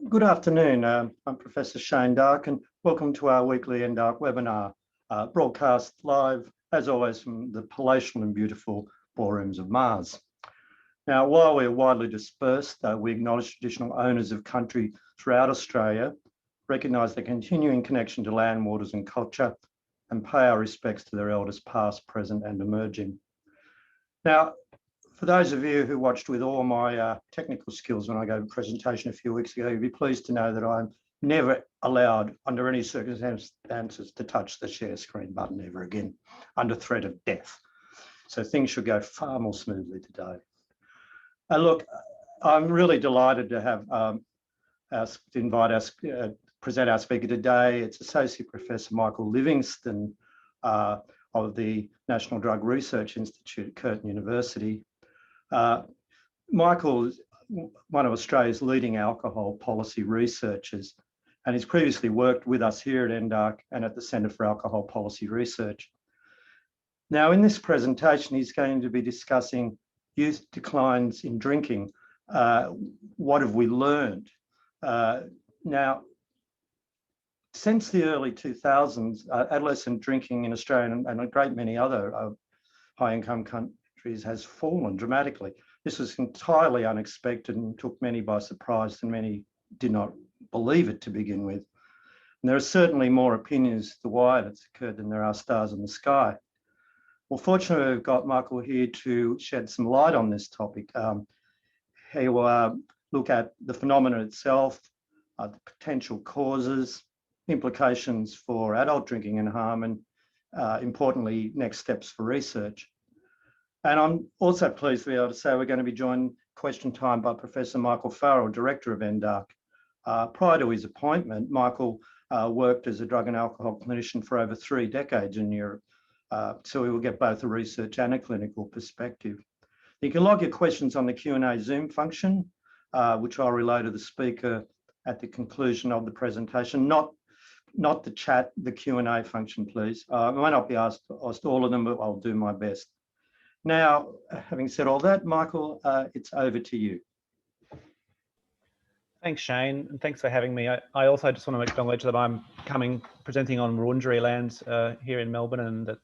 Good afternoon. I'm Professor Shane Darke, and welcome to our weekly NDARC webinar, broadcast live, as always, from the palatial and beautiful ballrooms of Mars. Now, while we're widely dispersed, we acknowledge traditional owners of country throughout Australia, recognise their continuing connection to land, waters and culture, and pay our respects to their elders past, present and emerging. Now, for those of you who watched with all my technical skills when I gave a presentation a few weeks ago, you'll be pleased to know that I'm never allowed under any circumstances to touch the share screen button ever again, under threat of death. So things should go far more smoothly today. Look, I'm really delighted to have present our speaker today. It's Associate Professor Michael Livingstone of the National Drug Research Institute at Curtin University. Michael is one of Australia's leading alcohol policy researchers, and he's previously worked with us here at NDARC and at the Centre for Alcohol Policy Research. Now, in this presentation, he's going to be discussing youth declines in drinking. What have we learned? Now, since the early 2000s, adolescent drinking in Australia and a great many other high-income countries has fallen dramatically. This was entirely unexpected and took many by surprise, and many did not believe it to begin with. And there are certainly more opinions as to why it's occurred than there are stars in the sky. Well, fortunately, we've got Michael here to shed some light on this topic. He will look at the phenomenon itself, the potential causes, implications for adult drinking and harm, and importantly, next steps for research. And I'm also pleased to be able to say we're going to be joined question time by Professor Michael Farrell, Director of NDARC. Prior to his appointment, Michael worked as a drug and alcohol clinician for over 3 decades in Europe. So we will get both a research and a clinical perspective. You can log your questions on the Q&A Zoom function, which I'll relay to the speaker at the conclusion of the presentation, not the chat, the Q&A function, please. I might not be asked all of them, but I'll do my best. Now, having said all that, Michael, it's over to you. Thanks, Shane, and thanks for having me. I also just want to acknowledge that I'm presenting on Wurundjeri land here in Melbourne, and that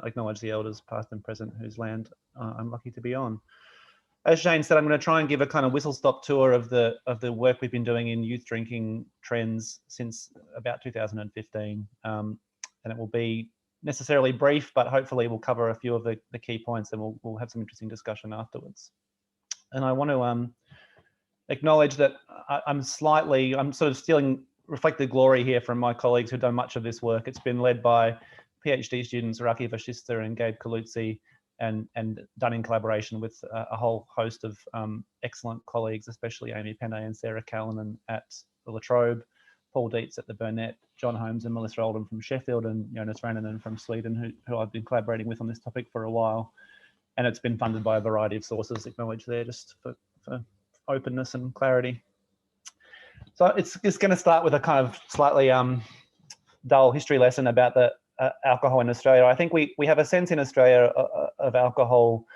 acknowledge the elders past and present whose land I'm lucky to be on. As Shane said, I'm going to try and give a kind of whistle-stop tour of the work we've been doing in youth drinking trends since about 2015, and it will be necessarily brief, but hopefully we'll cover a few of the key points, and we'll have some interesting discussion afterwards. And I want to acknowledge that I'm sort of stealing reflected glory here from my colleagues who've done much of this work. It's been led by PhD students Raki Vashista and Gabe Kalutzi, and done in collaboration with a whole host of excellent colleagues, especially Amy Penne and Sarah Callanan at the La Trobe, Paul Dietz at the Burnett, John Holmes and Melissa Oldham from Sheffield, and Jonas Rannanen from Sweden, who I've been collaborating with on this topic for a while. And it's been funded by a variety of sources, acknowledged there, just for openness and clarity. So it's going to start with a kind of slightly dull history lesson about the alcohol in Australia. I think we have a sense in Australia of alcohol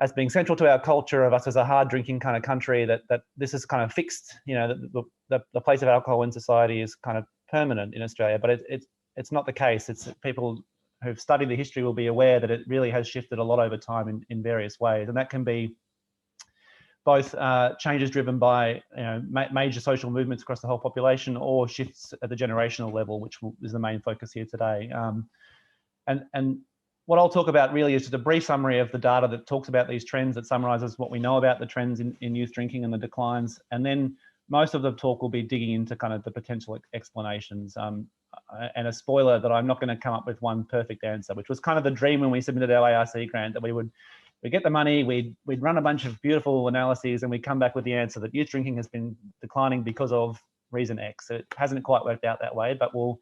as being central to our culture, of us as a hard drinking kind of country, that this is kind of fixed, you know, the place of alcohol in society is kind of permanent in Australia, but it's not the case. It's people who've studied the history will be aware that it really has shifted a lot over time in various ways, and that can be both changes driven by major social movements across the whole population, or shifts at the generational level, which is the main focus here today. And what I'll talk about really is just a brief summary of the data that talks about these trends, that summarises what we know about the trends in youth drinking and the declines. And then most of the talk will be digging into kind of the potential explanations. And a spoiler that I'm not going to come up with one perfect answer, which was kind of the dream when we submitted our ARC grant, that we'd get the money, we'd run a bunch of beautiful analyses, and we'd come back with the answer that youth drinking has been declining because of reason X. It hasn't quite worked out that way, but we'll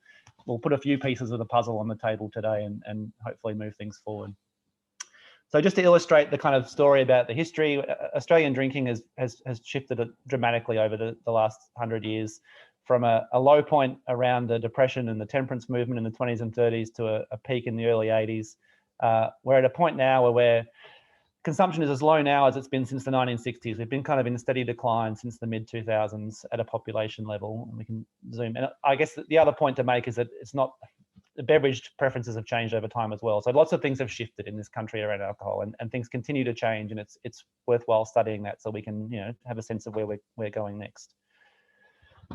put a few pieces of the puzzle on the table today and hopefully move things forward. So just to illustrate the kind of story about the history, Australian drinking has shifted dramatically over the last 100 years, from a low point around the Depression and the temperance movement in the 20s and 30s to a peak in the early 80s. We're at a point now where consumption is as low now as it's been since the 1960s. We've been kind of in steady decline since the mid 2000s at a population level. And we can zoom. And I guess the other point to make is that it's not, the beverage preferences have changed over time as well. So lots of things have shifted in this country around alcohol, and things continue to change, and it's worthwhile studying that so we can, you know, have a sense of where we're going next.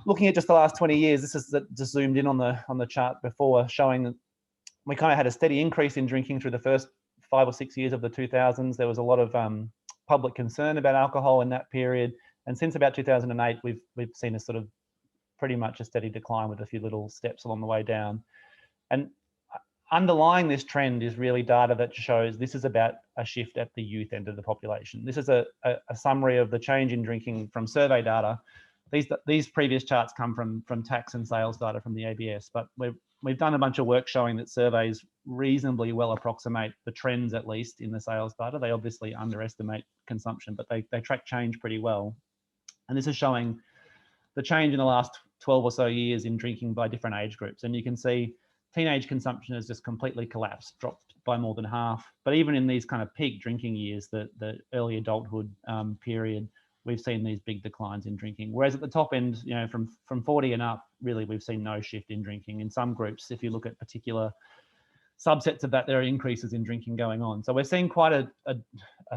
Looking at just the last 20 years, this is just zoomed in on the chart before, showing that we kind of had a steady increase in drinking through the first 5 or 6 years of the 2000s. There was a lot of public concern about alcohol in that period, and since about 2008, we've seen a sort of pretty much a steady decline with a few little steps along the way down. And underlying this trend is really data that shows this is about a shift at the youth end of the population. This is a summary of the change in drinking from survey data. These previous charts come from tax and sales data from the ABS, but we've done a bunch of work showing that surveys reasonably well approximate the trends, at least in the sales data. They obviously underestimate consumption, but they track change pretty well. And this is showing the change in the last 12 or so years in drinking by different age groups. And you can see teenage consumption has just completely collapsed, dropped by more than half. But even in these kind of peak drinking years, the early adulthood period, we've seen these big declines in drinking. Whereas at the top end, you know, from 40 and up, really, we've seen no shift in drinking. In some groups, if you look at particular subsets of that, there are increases in drinking going on. So we're seeing quite a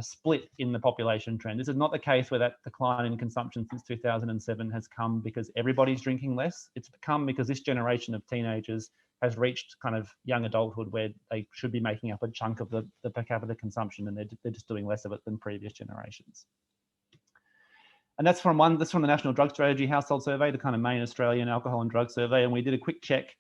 split in the population trend. This is not the case where that decline in consumption since 2007 has come because everybody's drinking less. It's come because this generation of teenagers has reached kind of young adulthood where they should be making up a chunk of the per capita consumption, and they're just doing less of it than previous generations. And that's from the National Drug Strategy Household Survey, the kind of main Australian alcohol and drug survey. And we did a quick check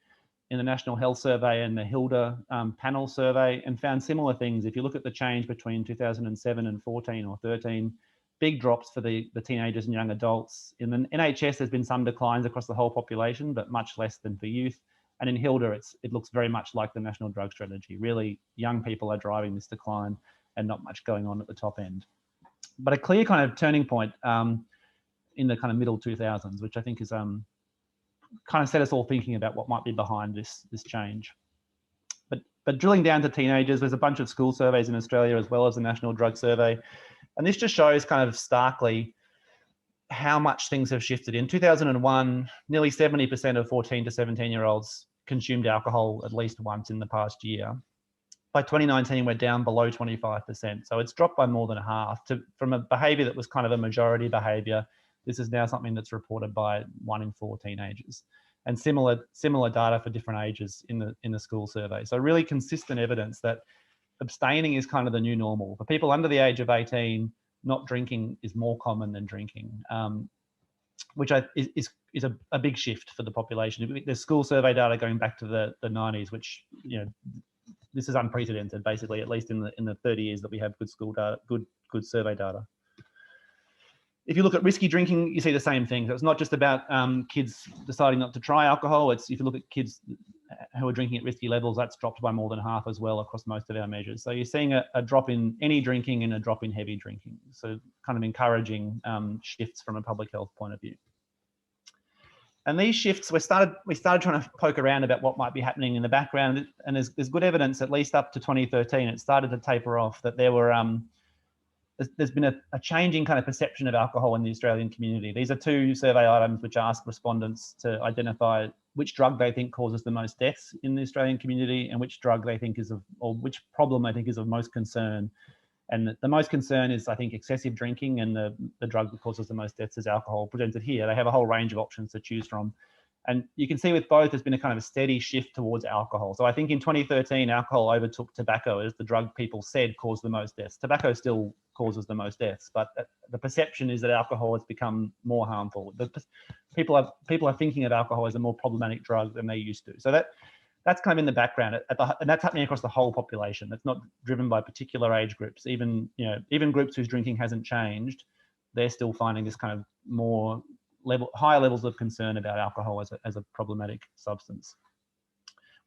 in the National Health Survey and the HILDA panel survey and found similar things. If you look at the change between 2007 and 14 or 13, big drops for the teenagers and young adults. In the NHS, there's been some declines across the whole population, but much less than for youth. And in HILDA, it looks very much like the National Drug Strategy. Really, young people are driving this decline and not much going on at the top end. But a clear kind of turning point in the kind of middle 2000s, which I think is kind of set us all thinking about what might be behind this change. But drilling down to teenagers, there's a bunch of school surveys in Australia as well as the National Drug Survey. And this just shows kind of starkly how much things have shifted. In 2001, nearly 70% of 14 to 17-year-olds consumed alcohol at least once in the past year. By 2019, we're down below 25%. So it's dropped by more than half from a behavior that was kind of a majority behavior. This is now something that's reported by 1 in 4 teenagers, and similar data for different ages in the school survey. So really consistent evidence that abstaining is kind of the new normal. For people under the age of 18, not drinking is more common than drinking, which is a big shift for the population. There's school survey data going back to the 90s, which, you know, this is unprecedented, basically, at least in the 30 years that we have good school data, good survey data. If you look at risky drinking, you see the same thing. So it's not just about kids deciding not to try alcohol. It's if you look at kids who are drinking at risky levels, that's dropped by more than half as well across most of our measures. So you're seeing a drop in any drinking and a drop in heavy drinking. So kind of encouraging shifts from a public health point of view. And these shifts, we started trying to poke around about what might be happening in the background. And there's good evidence, at least up to 2013, it started to taper off, that there were there's been a changing kind of perception of alcohol in the Australian community. These are 2 survey items which ask respondents to identify which drug they think causes the most deaths in the Australian community and which drug they think or which problem they think is of most concern. And the most concern is, I think, excessive drinking, and the drug that causes the most deaths is alcohol, presented here. They have a whole range of options to choose from. And you can see with both, there's been a kind of a steady shift towards alcohol. So I think in 2013, alcohol overtook tobacco as the drug people said caused the most deaths. Tobacco still causes the most deaths, but the perception is that alcohol has become more harmful. People are thinking of alcohol as a more problematic drug than they used to. So that's kind of in the background, and that's happening across the whole population. That's not driven by particular age groups. Even groups whose drinking hasn't changed, they're still finding this kind of higher levels of concern about alcohol as a problematic substance.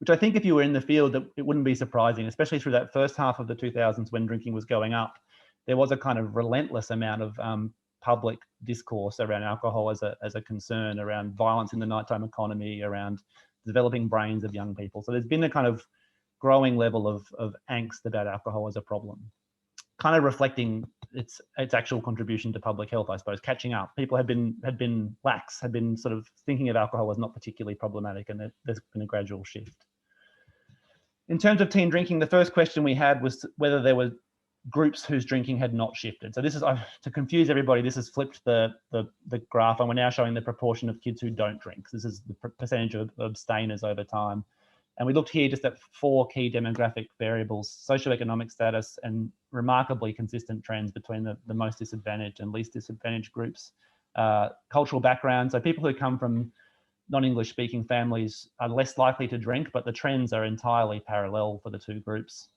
Which I think if you were in the field, that it wouldn't be surprising, especially through that first half of the 2000s when drinking was going up. There was a kind of relentless amount of public discourse around alcohol as a concern, around violence in the nighttime economy, around developing brains of young people. So there's been a kind of growing level of angst about alcohol as a problem. kind of reflecting its actual contribution to public health, I suppose, catching up. People had been lax, had been sort of thinking of alcohol as not particularly problematic, and there's been a gradual shift. In terms of teen drinking, the first question we had was whether there were groups whose drinking had not shifted. So this is, to confuse everybody, this has flipped the graph, and we're now showing the proportion of kids who don't drink. This is the percentage of abstainers over time. And we looked here just at 4 key demographic variables: socioeconomic status, and remarkably consistent trends between the most disadvantaged and least disadvantaged groups. Cultural background, so people who come from non-English speaking families are less likely to drink, but the trends are entirely parallel for the two groups.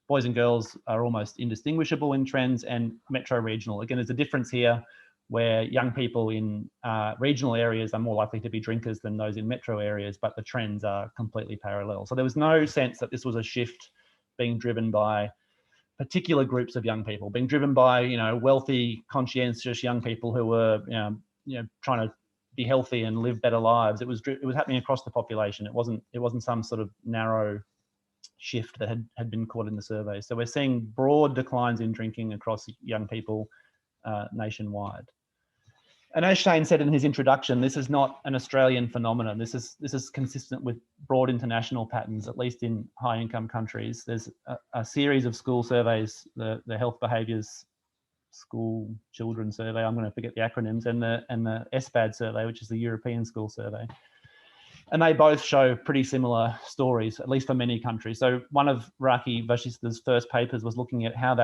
Boys and girls are almost indistinguishable in trends, and metro regional. Again, there's a difference here where young people in regional areas are more likely to be drinkers than those in metro areas, but the trends are completely parallel. So there was no sense that this was a shift being driven by particular groups of young people, being driven by, you know, wealthy, conscientious young people who were, you know, trying to be healthy and live better lives. It was happening across the population. It wasn't some sort of narrow shift that had been caught in the survey. So we're seeing broad declines in drinking across young people nationwide. And as Shane said in his introduction, this is not an Australian phenomenon. This is consistent with broad international patterns, at least in high-income countries. There's a series of school surveys, the Health Behaviours School Children Survey, I'm going to forget the acronyms, and the SBAD survey, which is the European School Survey. And they both show pretty similar stories, at least for many countries. So one of Raki Vashista's first papers was looking at how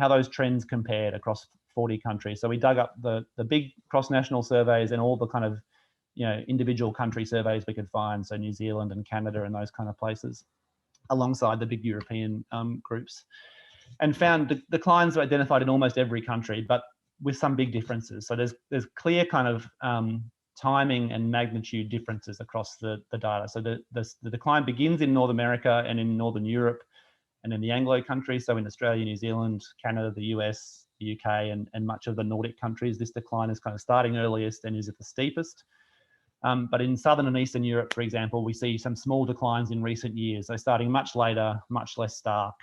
those trends compared across 40 countries. So we dug up the big cross-national surveys and all the kind of, you know, individual country surveys we could find, so New Zealand and Canada and those kind of places, alongside the big European groups, and found declines identified in almost every country, but with some big differences. So there's clear kind of timing and magnitude differences across the data. So the decline begins in North America and in Northern Europe and in the Anglo countries. So in Australia, New Zealand, Canada, the US, the UK, and much of the Nordic countries, this decline is kind of starting earliest and is at the steepest. But in Southern and Eastern Europe, for example, we see some small declines in recent years. So starting much later, much less stark.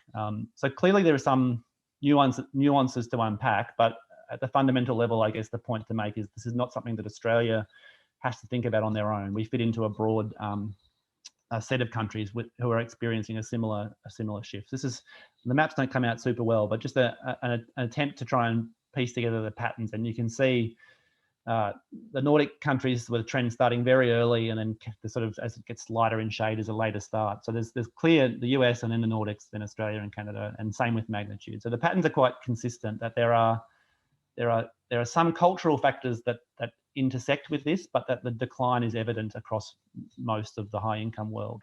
So clearly there are some nuances to unpack, but at the fundamental level, I guess the point to make is this is not something that Australia has to think about on their own. We fit into a broad set of countries who are experiencing a similar shift. The maps don't come out super well, but just an attempt to try and piece together the patterns. And you can see the Nordic countries with trends starting very early, and then the sort of, as it gets lighter in shade, is a later start. So there's clear the US and then the Nordics, then Australia and Canada, and same with magnitude. So the patterns are quite consistent, that there are some cultural factors that intersect with this, but that the decline is evident across most of the high income world.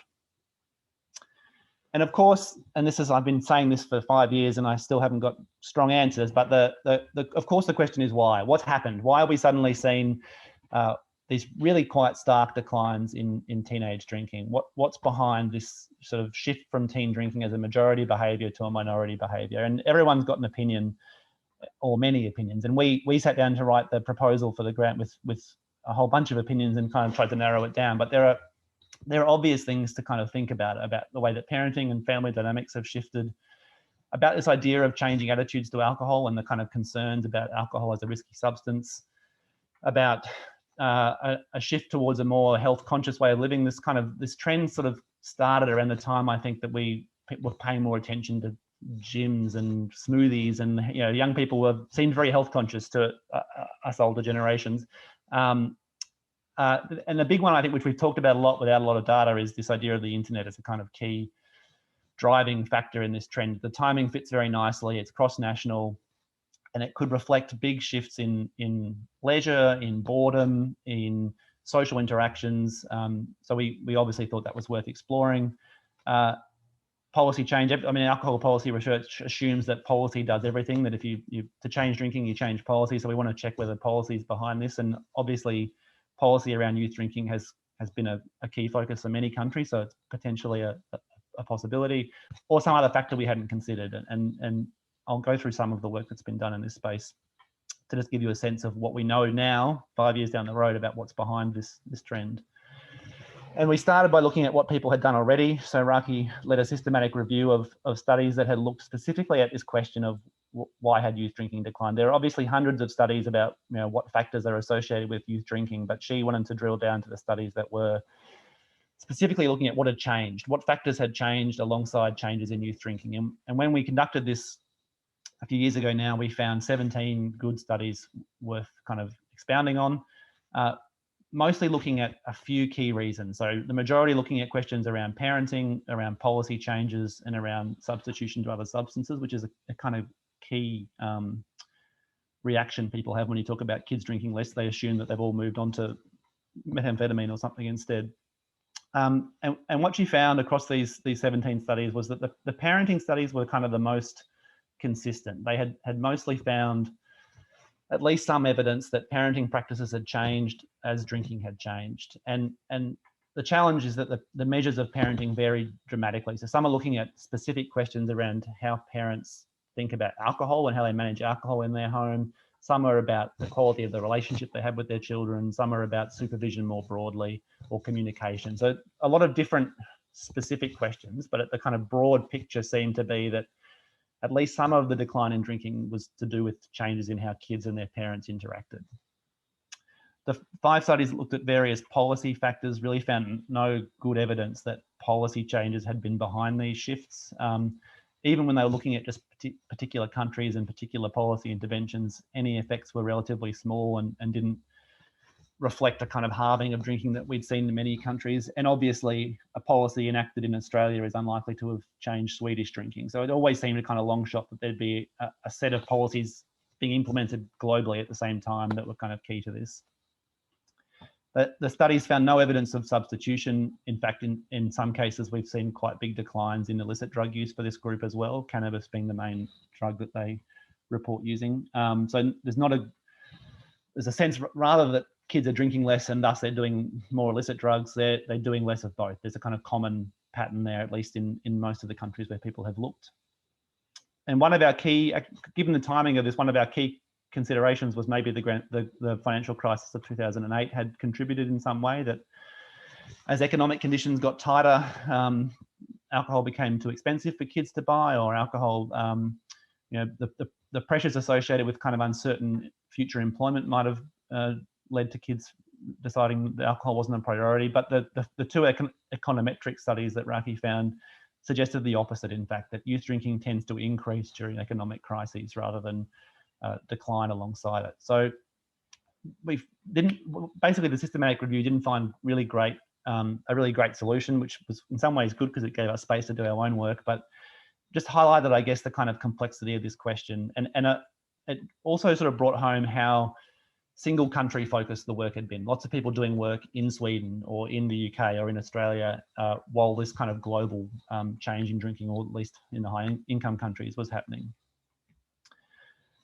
And of course, and I've been saying this for 5 years and I still haven't got strong answers, but of course the question is why? What's happened? Why are we suddenly seeing these really quite stark declines in teenage drinking? What's behind this sort of shift from teen drinking as a majority behaviour to a minority behaviour? And everyone's got an opinion, or many opinions. And we sat down to write the proposal for the grant with a whole bunch of opinions and kind of tried to narrow it down. But there are obvious things to kind of think about the way that parenting and family dynamics have shifted, about this idea of changing attitudes to alcohol and the kind of concerns about alcohol as a risky substance, about a shift towards a more health conscious way of living. This trend sort of started around the time, I think, that we were paying more attention to gyms and smoothies, and young people seemed very health conscious to us older generations. And the big one, I think, which we've talked about a lot without a lot of data, is this idea of the internet as a kind of key driving factor in this trend. The timing fits very nicely. It's cross-national, and it could reflect big shifts in leisure, in boredom, in social interactions. So we obviously thought that was worth exploring. Policy change. I mean, alcohol policy research assumes that policy does everything, that if you to change drinking, you change policy. So we want to check whether policy is behind this. And obviously policy around youth drinking has been a key focus for many countries. So it's potentially a possibility, or some other factor we hadn't considered. And I'll go through some of the work that's been done in this space to just give you a sense of what we know now, 5 years down the road, about what's behind this trend. And we started by looking at what people had done already. So Raki led a systematic review of studies that had looked specifically at this question of why had youth drinking declined. There are obviously hundreds of studies about what factors are associated with youth drinking, but she wanted to drill down to the studies that were specifically looking at what had changed, what factors had changed alongside changes in youth drinking. And when we conducted this a few years ago now, we found 17 good studies worth kind of expounding on, mostly looking at a few key reasons. So the majority looking at questions around parenting, around policy changes, and around substitution to other substances, which is a kind of key reaction people have when you talk about kids drinking less. They assume that they've all moved on to methamphetamine or something instead. And what she found across these 17 studies was that the parenting studies were kind of the most consistent. They had mostly found at least some evidence that parenting practices had changed as drinking had changed. And the challenge is that the measures of parenting vary dramatically. So some are looking at specific questions around how parents think about alcohol and how they manage alcohol in their home. Some are about the quality of the relationship they have with their children. Some are about supervision more broadly or communication. So a lot of different specific questions, but the kind of broad picture seemed to be that at least some of the decline in drinking was to do with changes in how kids and their parents interacted. The 5 studies that looked at various policy factors really found no good evidence that policy changes had been behind these shifts. Even when they were looking at just particular countries and particular policy interventions, any effects were relatively small and didn't reflect a kind of halving of drinking that we'd seen in many countries. And obviously a policy enacted in Australia is unlikely to have changed Swedish drinking. So it always seemed a kind of long shot that there'd be a set of policies being implemented globally at the same time that were kind of key to this. But the studies found no evidence of substitution. In fact, in some cases, we've seen quite big declines in illicit drug use for this group as well, cannabis being the main drug that they report using. So there's a sense rather that kids are drinking less and thus they're doing more illicit drugs, they're doing less of both. There's a kind of common pattern there, at least in most of the countries where people have looked. And one of our key, given the timing of this, one of our key considerations was maybe the financial crisis of 2008 had contributed in some way, that as economic conditions got tighter, alcohol became too expensive for kids to buy, or alcohol, the pressures associated with kind of uncertain future employment might have led to kids deciding that alcohol wasn't a priority. But the 2 econometric studies that Raki found suggested the opposite, in fact, that youth drinking tends to increase during economic crises rather than decline alongside it. So basically the systematic review didn't find a really great solution, which was in some ways good because it gave us space to do our own work, but just highlighted, I guess, the kind of complexity of this question. And it also sort of brought home how single country focused the work had been. Lots of people doing work in Sweden or in the UK or in Australia, while this kind of global change in drinking, or at least in the high income countries, was happening.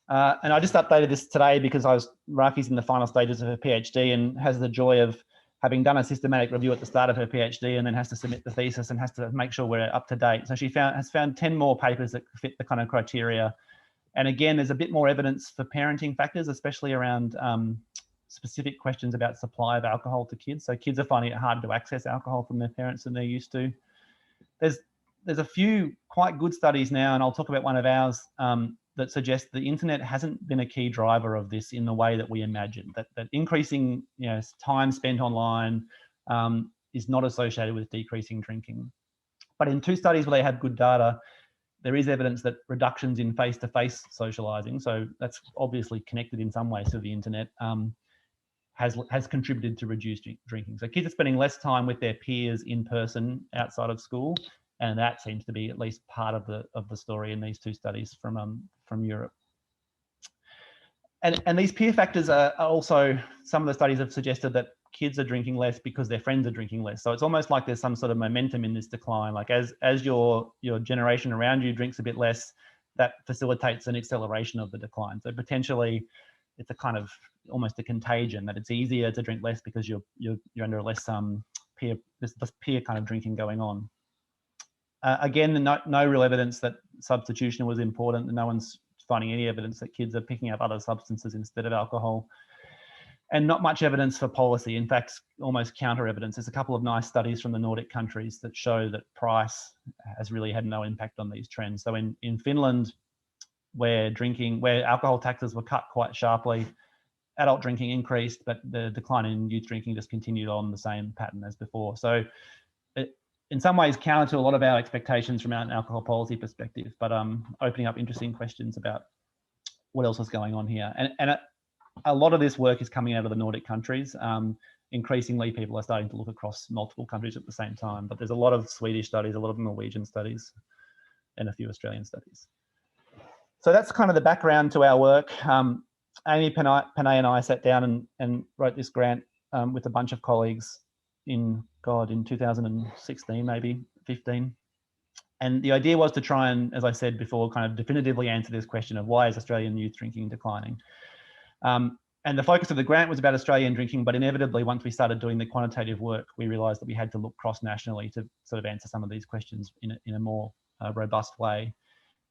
And I just updated this today because Raki's in the final stages of her PhD and has the joy of having done a systematic review at the start of her PhD and then has to submit the thesis and has to make sure we're up to date. So she has found 10 more papers that fit the kind of criteria. And again, there's a bit more evidence for parenting factors, especially around specific questions about supply of alcohol to kids. So kids are finding it hard to access alcohol from their parents than they're used to. There's a few quite good studies now, and I'll talk about one of ours, that suggests the internet hasn't been a key driver of this in the way that we imagined. That increasing time spent online is not associated with decreasing drinking. But in 2 studies where they had good data, there is evidence that reductions in face-to-face socializing, so that's obviously connected in some ways to the internet, has contributed to reduced drinking. So kids are spending less time with their peers in person outside of school, and that seems to be at least part of the story in these 2 studies from Europe. And these peer factors are also, some of the studies have suggested that kids are drinking less because their friends are drinking less. So it's almost like there's some sort of momentum in this decline. Like as your generation around you drinks a bit less, that facilitates an acceleration of the decline. So potentially it's a kind of almost a contagion, that it's easier to drink less because you're under less peer kind of drinking going on. Again, no real evidence that substitution was important. No one's finding any evidence that kids are picking up other substances instead of alcohol. and not much evidence for policy. In fact, almost counter evidence. There's a couple of nice studies from the Nordic countries that show that price has really had no impact on these trends. So in Finland, where alcohol taxes were cut quite sharply, adult drinking increased, but the decline in youth drinking just continued on the same pattern as before. So in some ways counter to a lot of our expectations from an alcohol policy perspective, but opening up interesting questions about what else is going on here. And a lot of this work is coming out of the Nordic countries. Increasingly, people are starting to look across multiple countries at the same time, but there's a lot of Swedish studies, a lot of Norwegian studies, and a few Australian studies. So that's kind of the background to our work. Amy Panay and I sat down and wrote this grant with a bunch of colleagues in 2016, maybe 15. And the idea was to try and, as I said before, kind of definitively answer this question of why is Australian youth drinking declining? And the focus of the grant was about Australian drinking, but inevitably, once we started doing the quantitative work, we realised that we had to look cross-nationally to sort of answer some of these questions in a more robust way.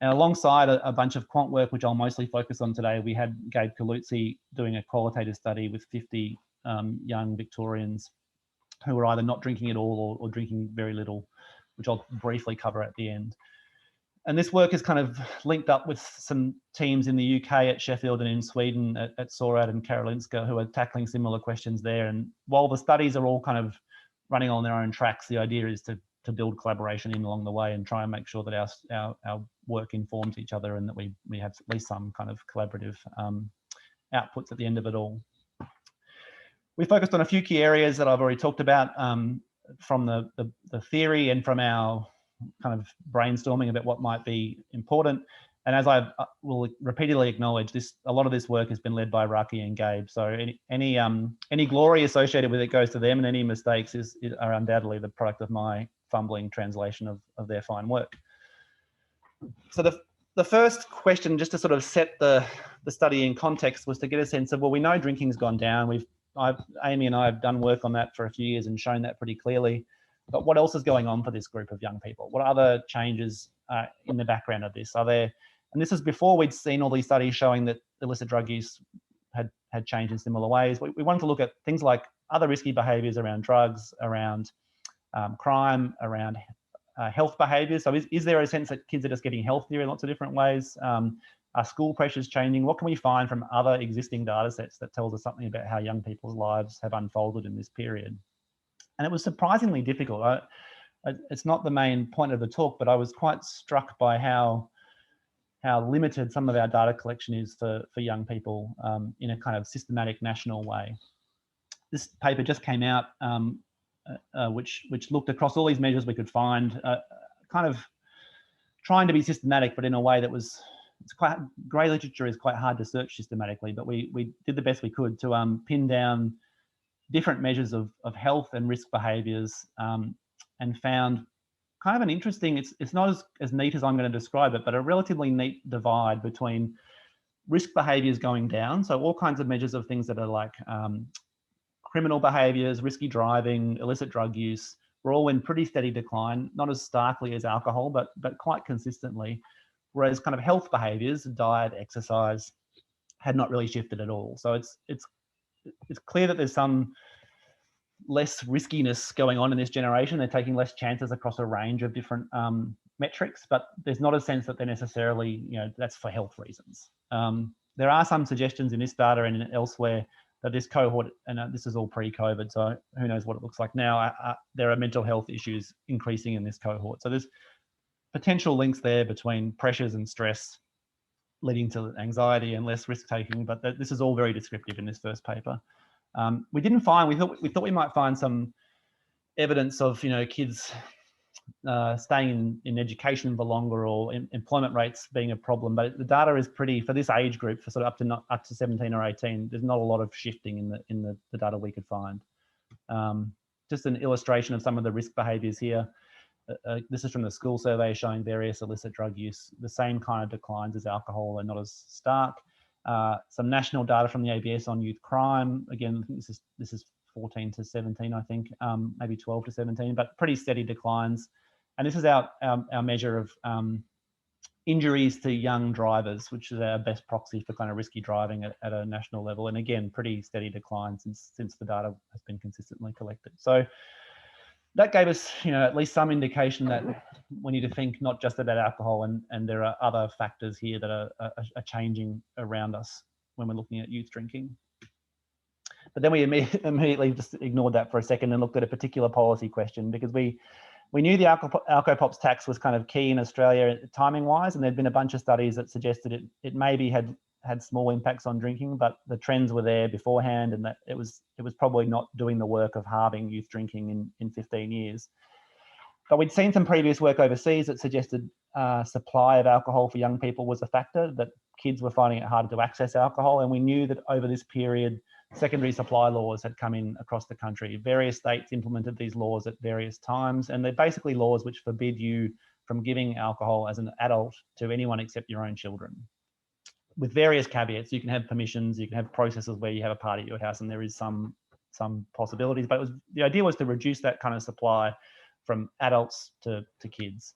And alongside a bunch of quant work, which I'll mostly focus on today, we had Gabe Kalutzi doing a qualitative study with 50 young Victorians who were either not drinking at all or drinking very little, which I'll briefly cover at the end. And this work is kind of linked up with some teams in the UK at Sheffield and in Sweden at SORAD and Karolinska who are tackling similar questions there. And while the studies are all kind of running on their own tracks, the idea is to build collaboration in along the way and try and make sure that our work informs each other and that we have at least some kind of collaborative outputs at the end of it all. We focused on a few key areas that I've already talked about from the theory and from our kind of brainstorming about what might be important. And as I will repeatedly acknowledge, a lot of this work has been led by Raki and Gabe. So any glory associated with it goes to them, and any mistakes are undoubtedly the product of my fumbling translation of their fine work. So the first question, just to sort of set the study in context, was to get a sense of, well, we know drinking's gone down. Amy and I have done work on that for a few years and shown that pretty clearly. But what else is going on for this group of young people? What other changes in the background of this are there? And this is before we'd seen all these studies showing that illicit drug use had changed in similar ways. We wanted to look at things like other risky behaviours around drugs, around crime, around health behaviours. So is there a sense that kids are just getting healthier in lots of different ways? Are school pressures changing? What can we find from other existing data sets that tells us something about how young people's lives have unfolded in this period? And it was surprisingly difficult. It's not the main point of the talk, but I was quite struck by how limited some of our data collection is for young people in a kind of systematic national way. This paper just came out, which looked across all these measures we could find, kind of trying to be systematic, but in a way that grey literature is quite hard to search systematically, but we did the best we could to pin down different measures of health and risk behaviours, and found kind of an interesting, it's not as neat as I'm going to describe it, but a relatively neat divide between risk behaviours going down. So all kinds of measures of things that are like criminal behaviours, risky driving, illicit drug use, were all in pretty steady decline, not as starkly as alcohol, but quite consistently. Whereas kind of health behaviours, diet, exercise, had not really shifted at all. So it's clear that there's some less riskiness going on in this generation. They're taking less chances across a range of different metrics, but there's not a sense that they're necessarily, that's for health reasons. There are some suggestions in this data and elsewhere that this cohort, and this is all pre-COVID, so who knows what it looks like now, there are mental health issues increasing in this cohort. So there's potential links there between pressures and stress leading to anxiety and less risk-taking, but this is all very descriptive in this first paper. We thought we might find some evidence of kids staying in education for longer or employment rates being a problem, but the data is pretty, for this age group, for sort of up to 17 or 18, there's not a lot of shifting in the data we could find. Just an illustration of some of the risk behaviours here. This is from the school survey showing various illicit drug use, the same kind of declines as alcohol and not as stark. Some national data from the ABS on youth crime. Again, I think this is 14 to 17, I think, maybe 12 to 17, but pretty steady declines. And this is our measure of injuries to young drivers, which is our best proxy for kind of risky driving at a national level. And again, pretty steady decline since the data has been consistently collected. So that gave us, at least some indication that we need to think not just about alcohol, and there are other factors here that are changing around us when we're looking at youth drinking. But then we immediately just ignored that for a second and looked at a particular policy question, because we knew the Alcopops tax was kind of key in Australia timing wise, and there'd been a bunch of studies that suggested it maybe had small impacts on drinking, but the trends were there beforehand, and that it was probably not doing the work of halving youth drinking in 15 years. But we'd seen some previous work overseas that suggested supply of alcohol for young people was a factor, that kids were finding it harder to access alcohol. And we knew that over this period, secondary supply laws had come in across the country. Various states implemented these laws at various times, and they're basically laws which forbid you from giving alcohol as an adult to anyone except your own children, with various caveats. You can have permissions, you can have processes where you have a party at your house, and there is some possibilities, but the idea was to reduce that kind of supply from adults to kids.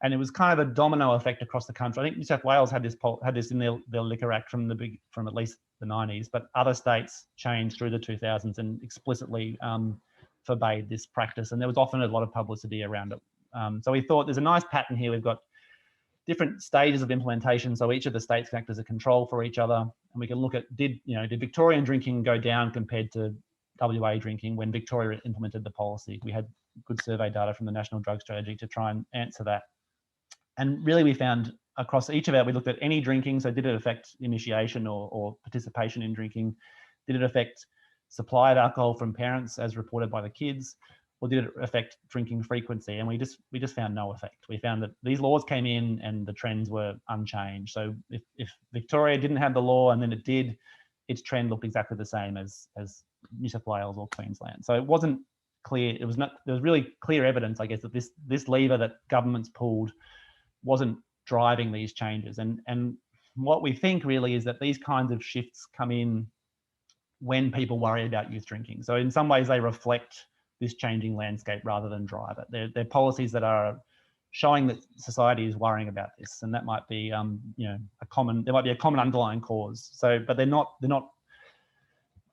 And it was kind of a domino effect across the country. I think New South Wales had this in their Liquor Act from at least the 90s, but other states changed through the 2000s and explicitly forbade this practice. And there was often a lot of publicity around it. So we thought there's a nice pattern here. We've got different stages of implementation, so each of the states can act as a control for each other, and we can look at did Victorian drinking go down compared to WA drinking when Victoria implemented the policy. We had good survey data from the National Drug Strategy to try and answer that. And really we found across each of we looked at any drinking, so did it affect initiation or participation in drinking? Did it affect supply of alcohol from parents as reported by the kids? Or did it affect drinking frequency? And we just found no effect. We found that these laws came in and the trends were unchanged. So if Victoria didn't have the law and then it did, its trend looked exactly the same as New South Wales or Queensland. So it wasn't clear. There was really clear evidence, I guess, that this lever that governments pulled wasn't driving these changes. And what we think really is that these kinds of shifts come in when people worry about youth drinking. So in some ways they reflect this changing landscape rather than drive it. They're policies that are showing that society is worrying about this, and that might be there might be a common underlying cause. So, but they're not.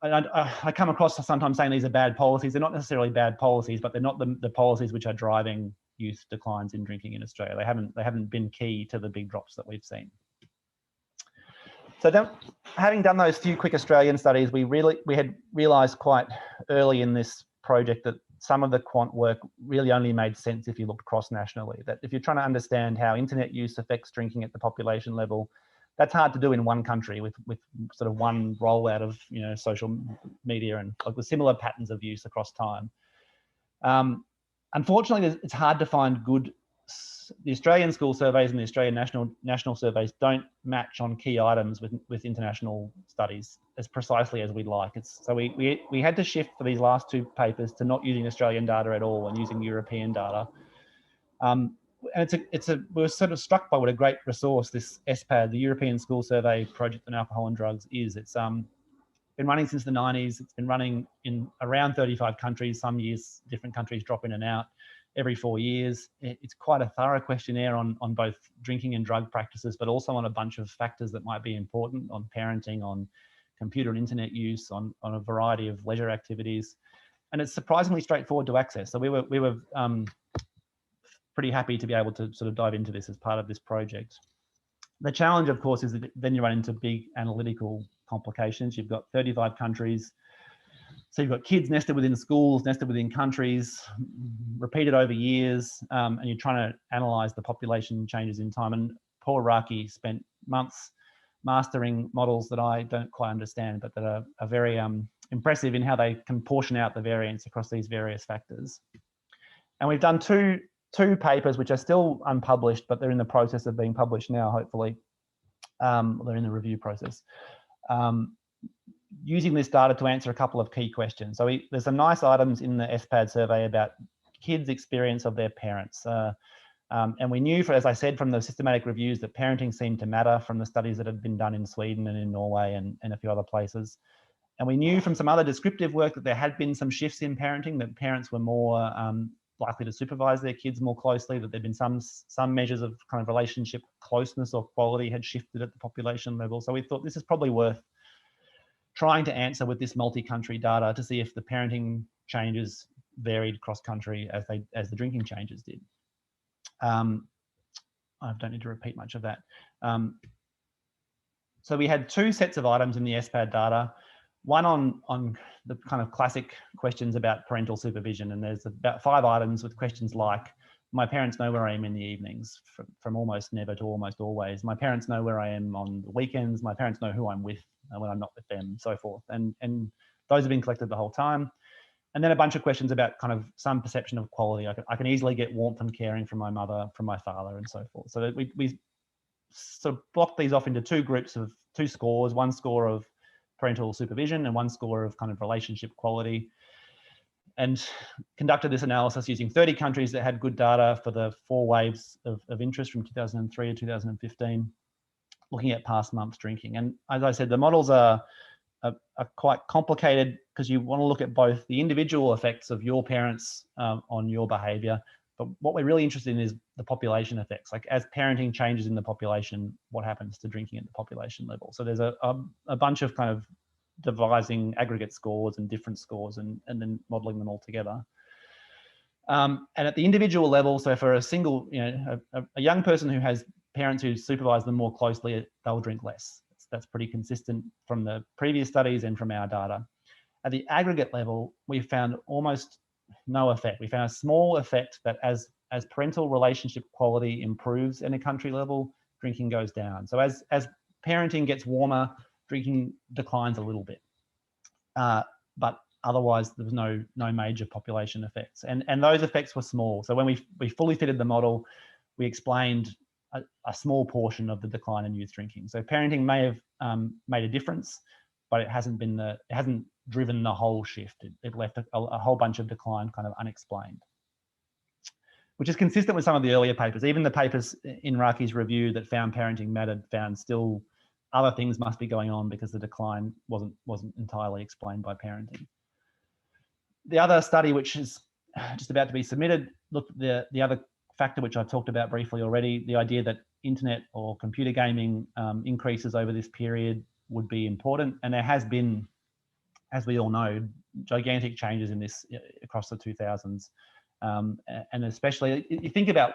I come across sometimes saying these are bad policies. They're not necessarily bad policies, but they're not the policies which are driving youth declines in drinking in Australia. They haven't been key to the big drops that we've seen. So then, having done those few quick Australian studies, we had realised quite early in this project that some of the quant work really only made sense if you looked cross-nationally. That if you're trying to understand how internet use affects drinking at the population level, that's hard to do in one country with sort of one rollout of social media and like with similar patterns of use across time. Unfortunately, it's hard to find good. The Australian school surveys and the Australian national surveys don't match on key items with international studies as precisely as we'd like. So we had to shift for these last two papers to not using Australian data at all and using European data. And we were sort of struck by what a great resource this ESPAD, the European School Survey Project on Alcohol and Drugs, is. It's been running since the 90s. It's been running in around 35 countries. Some years, different countries drop in and out every 4 years. It's quite a thorough questionnaire on both drinking and drug practices, but also on a bunch of factors that might be important, on parenting, on computer and internet use, on a variety of leisure activities. And it's surprisingly straightforward to access. So we were pretty happy to be able to sort of dive into this as part of this project. The challenge, of course, is that then you run into big analytical complications. You've got 35 countries. So you've got kids nested within schools, nested within countries, repeated over years, and you're trying to analyse the population changes in time. And poor Raki spent months mastering models that I don't quite understand, but that are very impressive in how they can portion out the variance across these various factors. And we've done two papers which are still unpublished, but they're in the process of being published now, hopefully. They're in the review process. Using this data to answer a couple of key questions. So there's some nice items in the ESPAD survey about kids' experience of their parents. And we knew, as I said, from the systematic reviews that parenting seemed to matter from the studies that had been done in Sweden and in Norway and a few other places. And we knew from some other descriptive work that there had been some shifts in parenting, that parents were more likely to supervise their kids more closely, that there'd been some measures of kind of relationship closeness or quality had shifted at the population level. So we thought this is probably worth trying to answer with this multi-country data to see if the parenting changes varied cross country as the drinking changes did. I don't need to repeat much of that. So we had two sets of items in the SPAD data, one on the kind of classic questions about parental supervision, and there's about 5 items with questions like, my parents know where I am in the evenings, from almost never to almost always. My parents know where I am on the weekends. My parents know who I'm with when I'm not with them, so forth. And those have been collected the whole time. And then a bunch of questions about kind of some perception of quality. I can easily get warmth and caring from my mother, from my father, and so forth. So that we sort of blocked these off into 2 groups of 2 scores, one score of parental supervision and one score of kind of relationship quality, and conducted this analysis using 30 countries that had good data for the 4 waves of interest from 2003 to 2015, looking at past months drinking. And as I said, the models are quite complicated because you want to look at both the individual effects of your parents on your behaviour, but what we're really interested in is the population effects. Like, as parenting changes in the population, what happens to drinking at the population level? So there's a bunch of kind of devising aggregate scores and different scores and then modelling them all together. And at the individual level, so for a single, a young person who has parents who supervise them more closely, they'll drink less. That's pretty consistent from the previous studies and from our data. At the aggregate level, we found almost no effect. We found a small effect that as parental relationship quality improves in a country level, drinking goes down. So as parenting gets warmer, drinking declines a little bit. But otherwise, there was no major population effects. And those effects were small. So when we fully fitted the model, we explained a small portion of the decline in youth drinking. So parenting may have made a difference, but it hasn't driven the whole shift. It left a whole bunch of decline kind of unexplained, which is consistent with some of the earlier papers. Even the papers in Raki's review that found parenting mattered found still other things must be going on because the decline wasn't entirely explained by parenting. The other study, which is just about to be submitted, looked at the other factor which I've talked about briefly already, the idea that internet or computer gaming increases over this period would be important. And there has been, as we all know, gigantic changes in this across the 2000s. And especially, you think about,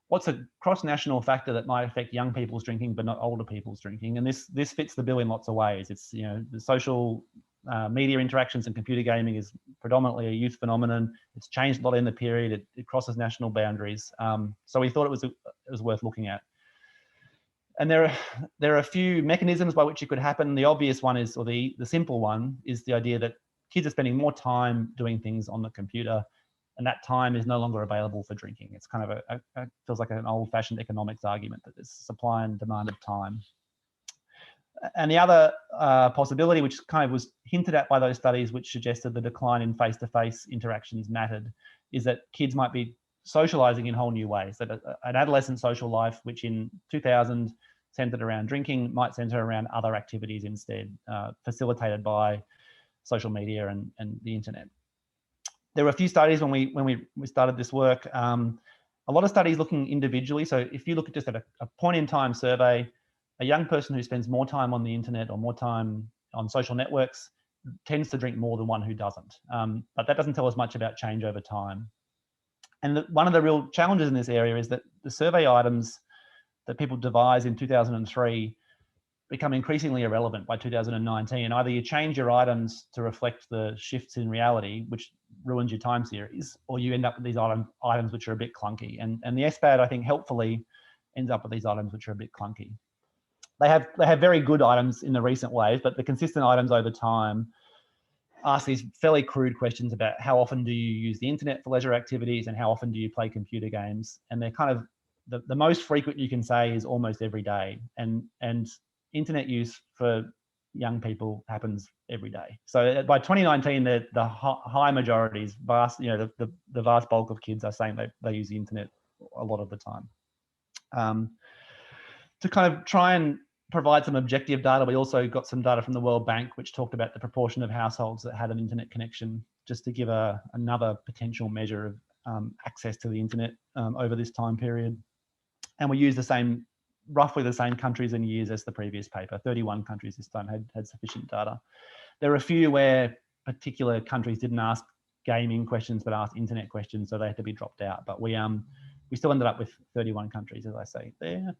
what's a cross-national factor that might affect young people's drinking but not older people's drinking? And this fits the bill in lots of ways. It's, the social media interactions and computer gaming is predominantly a youth phenomenon. It's changed a lot in the period. It crosses national boundaries. So we thought it was worth looking at. And there are a few mechanisms by which it could happen. The obvious one is, or the simple one, is the idea that kids are spending more time doing things on the computer, and that time is no longer available for drinking. It's kind of feels like an old-fashioned economics argument that there's supply and demand of time. And the other possibility, which kind of was hinted at by those studies, which suggested the decline in face-to-face interactions mattered, is that kids might be socializing in whole new ways. That an adolescent social life, which in 2000 centered around drinking, might center around other activities instead, facilitated by social media and the internet. There were a few studies when we started this work. A lot of studies looking individually. So if you look at just at a point in time survey, a young person who spends more time on the internet or more time on social networks tends to drink more than one who doesn't. But that doesn't tell us much about change over time. And one of the real challenges in this area is that the survey items that people devise in 2003 become increasingly irrelevant by 2019. And either you change your items to reflect the shifts in reality, which ruins your time series, or you end up with these items which are a bit clunky. And the SPAD, I think, helpfully ends up with these items which are a bit clunky. They have very good items in the recent wave, but the consistent items over time ask these fairly crude questions about how often do you use the internet for leisure activities and how often do you play computer games? And they're kind of, the most frequent you can say is almost every day. And internet use for young people happens every day. So by 2019, the high majorities, vast, the vast bulk of kids are saying they use the internet a lot of the time. To kind of try and provide some objective data, we also got some data from the World Bank, which talked about the proportion of households that had an internet connection, just to give another potential measure of access to the internet over this time period. And we use roughly the same countries and years as the previous paper. 31 countries this time had sufficient data. There are a few where particular countries didn't ask gaming questions but asked internet questions, so they had to be dropped out. But we still ended up with 31 countries, as I say there.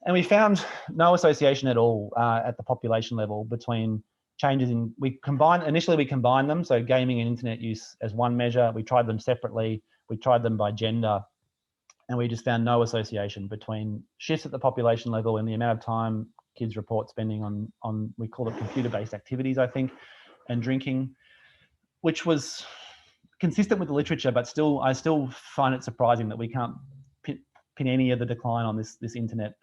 And we found no association at all at the population level between changes in, initially we combined them, so gaming and internet use as one measure. We tried them separately. We tried them by gender, and we just found no association between shifts at the population level and the amount of time kids report spending on we call it computer-based activities, I think, and drinking, which was consistent with the literature, but I still find it surprising that we can't pin any of the decline on this internet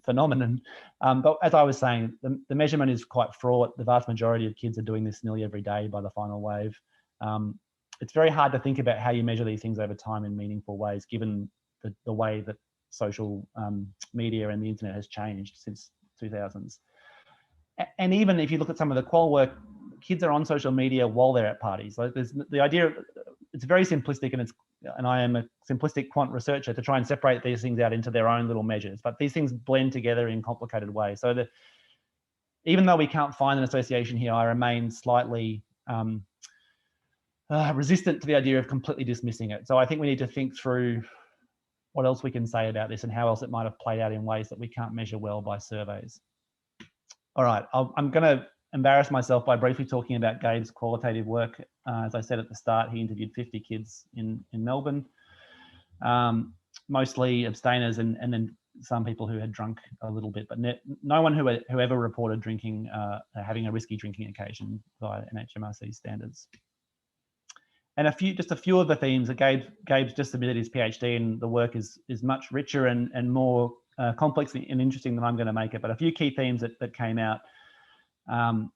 phenomenon. But as I was saying, the measurement is quite fraught. The vast majority of kids are doing this nearly every day by the final wave. It's very hard to think about how you measure these things over time in meaningful ways, given the way that social media and the internet has changed since 2000s. And even if you look at some of the qual work, kids are on social media while they're at parties. Like there's the idea, it's very simplistic, and I am a simplistic quant researcher to try and separate these things out into their own little measures, but these things blend together in complicated ways. So even though we can't find an association here, I remain slightly resistant to the idea of completely dismissing it. So I think we need to think through what else we can say about this and how else it might have played out in ways that we can't measure well by surveys. All right, I'm going to embarrass myself by briefly talking about Gabe's qualitative work. As I said at the start, he interviewed 50 kids in Melbourne, mostly abstainers and then some people who had drunk a little bit, but no one who ever reported drinking, having a risky drinking occasion by NHMRC standards. And just a few of the themes that Gabe's just submitted his PhD, and the work is much richer and more complex and interesting than I'm going to make it. But a few key themes that came out, and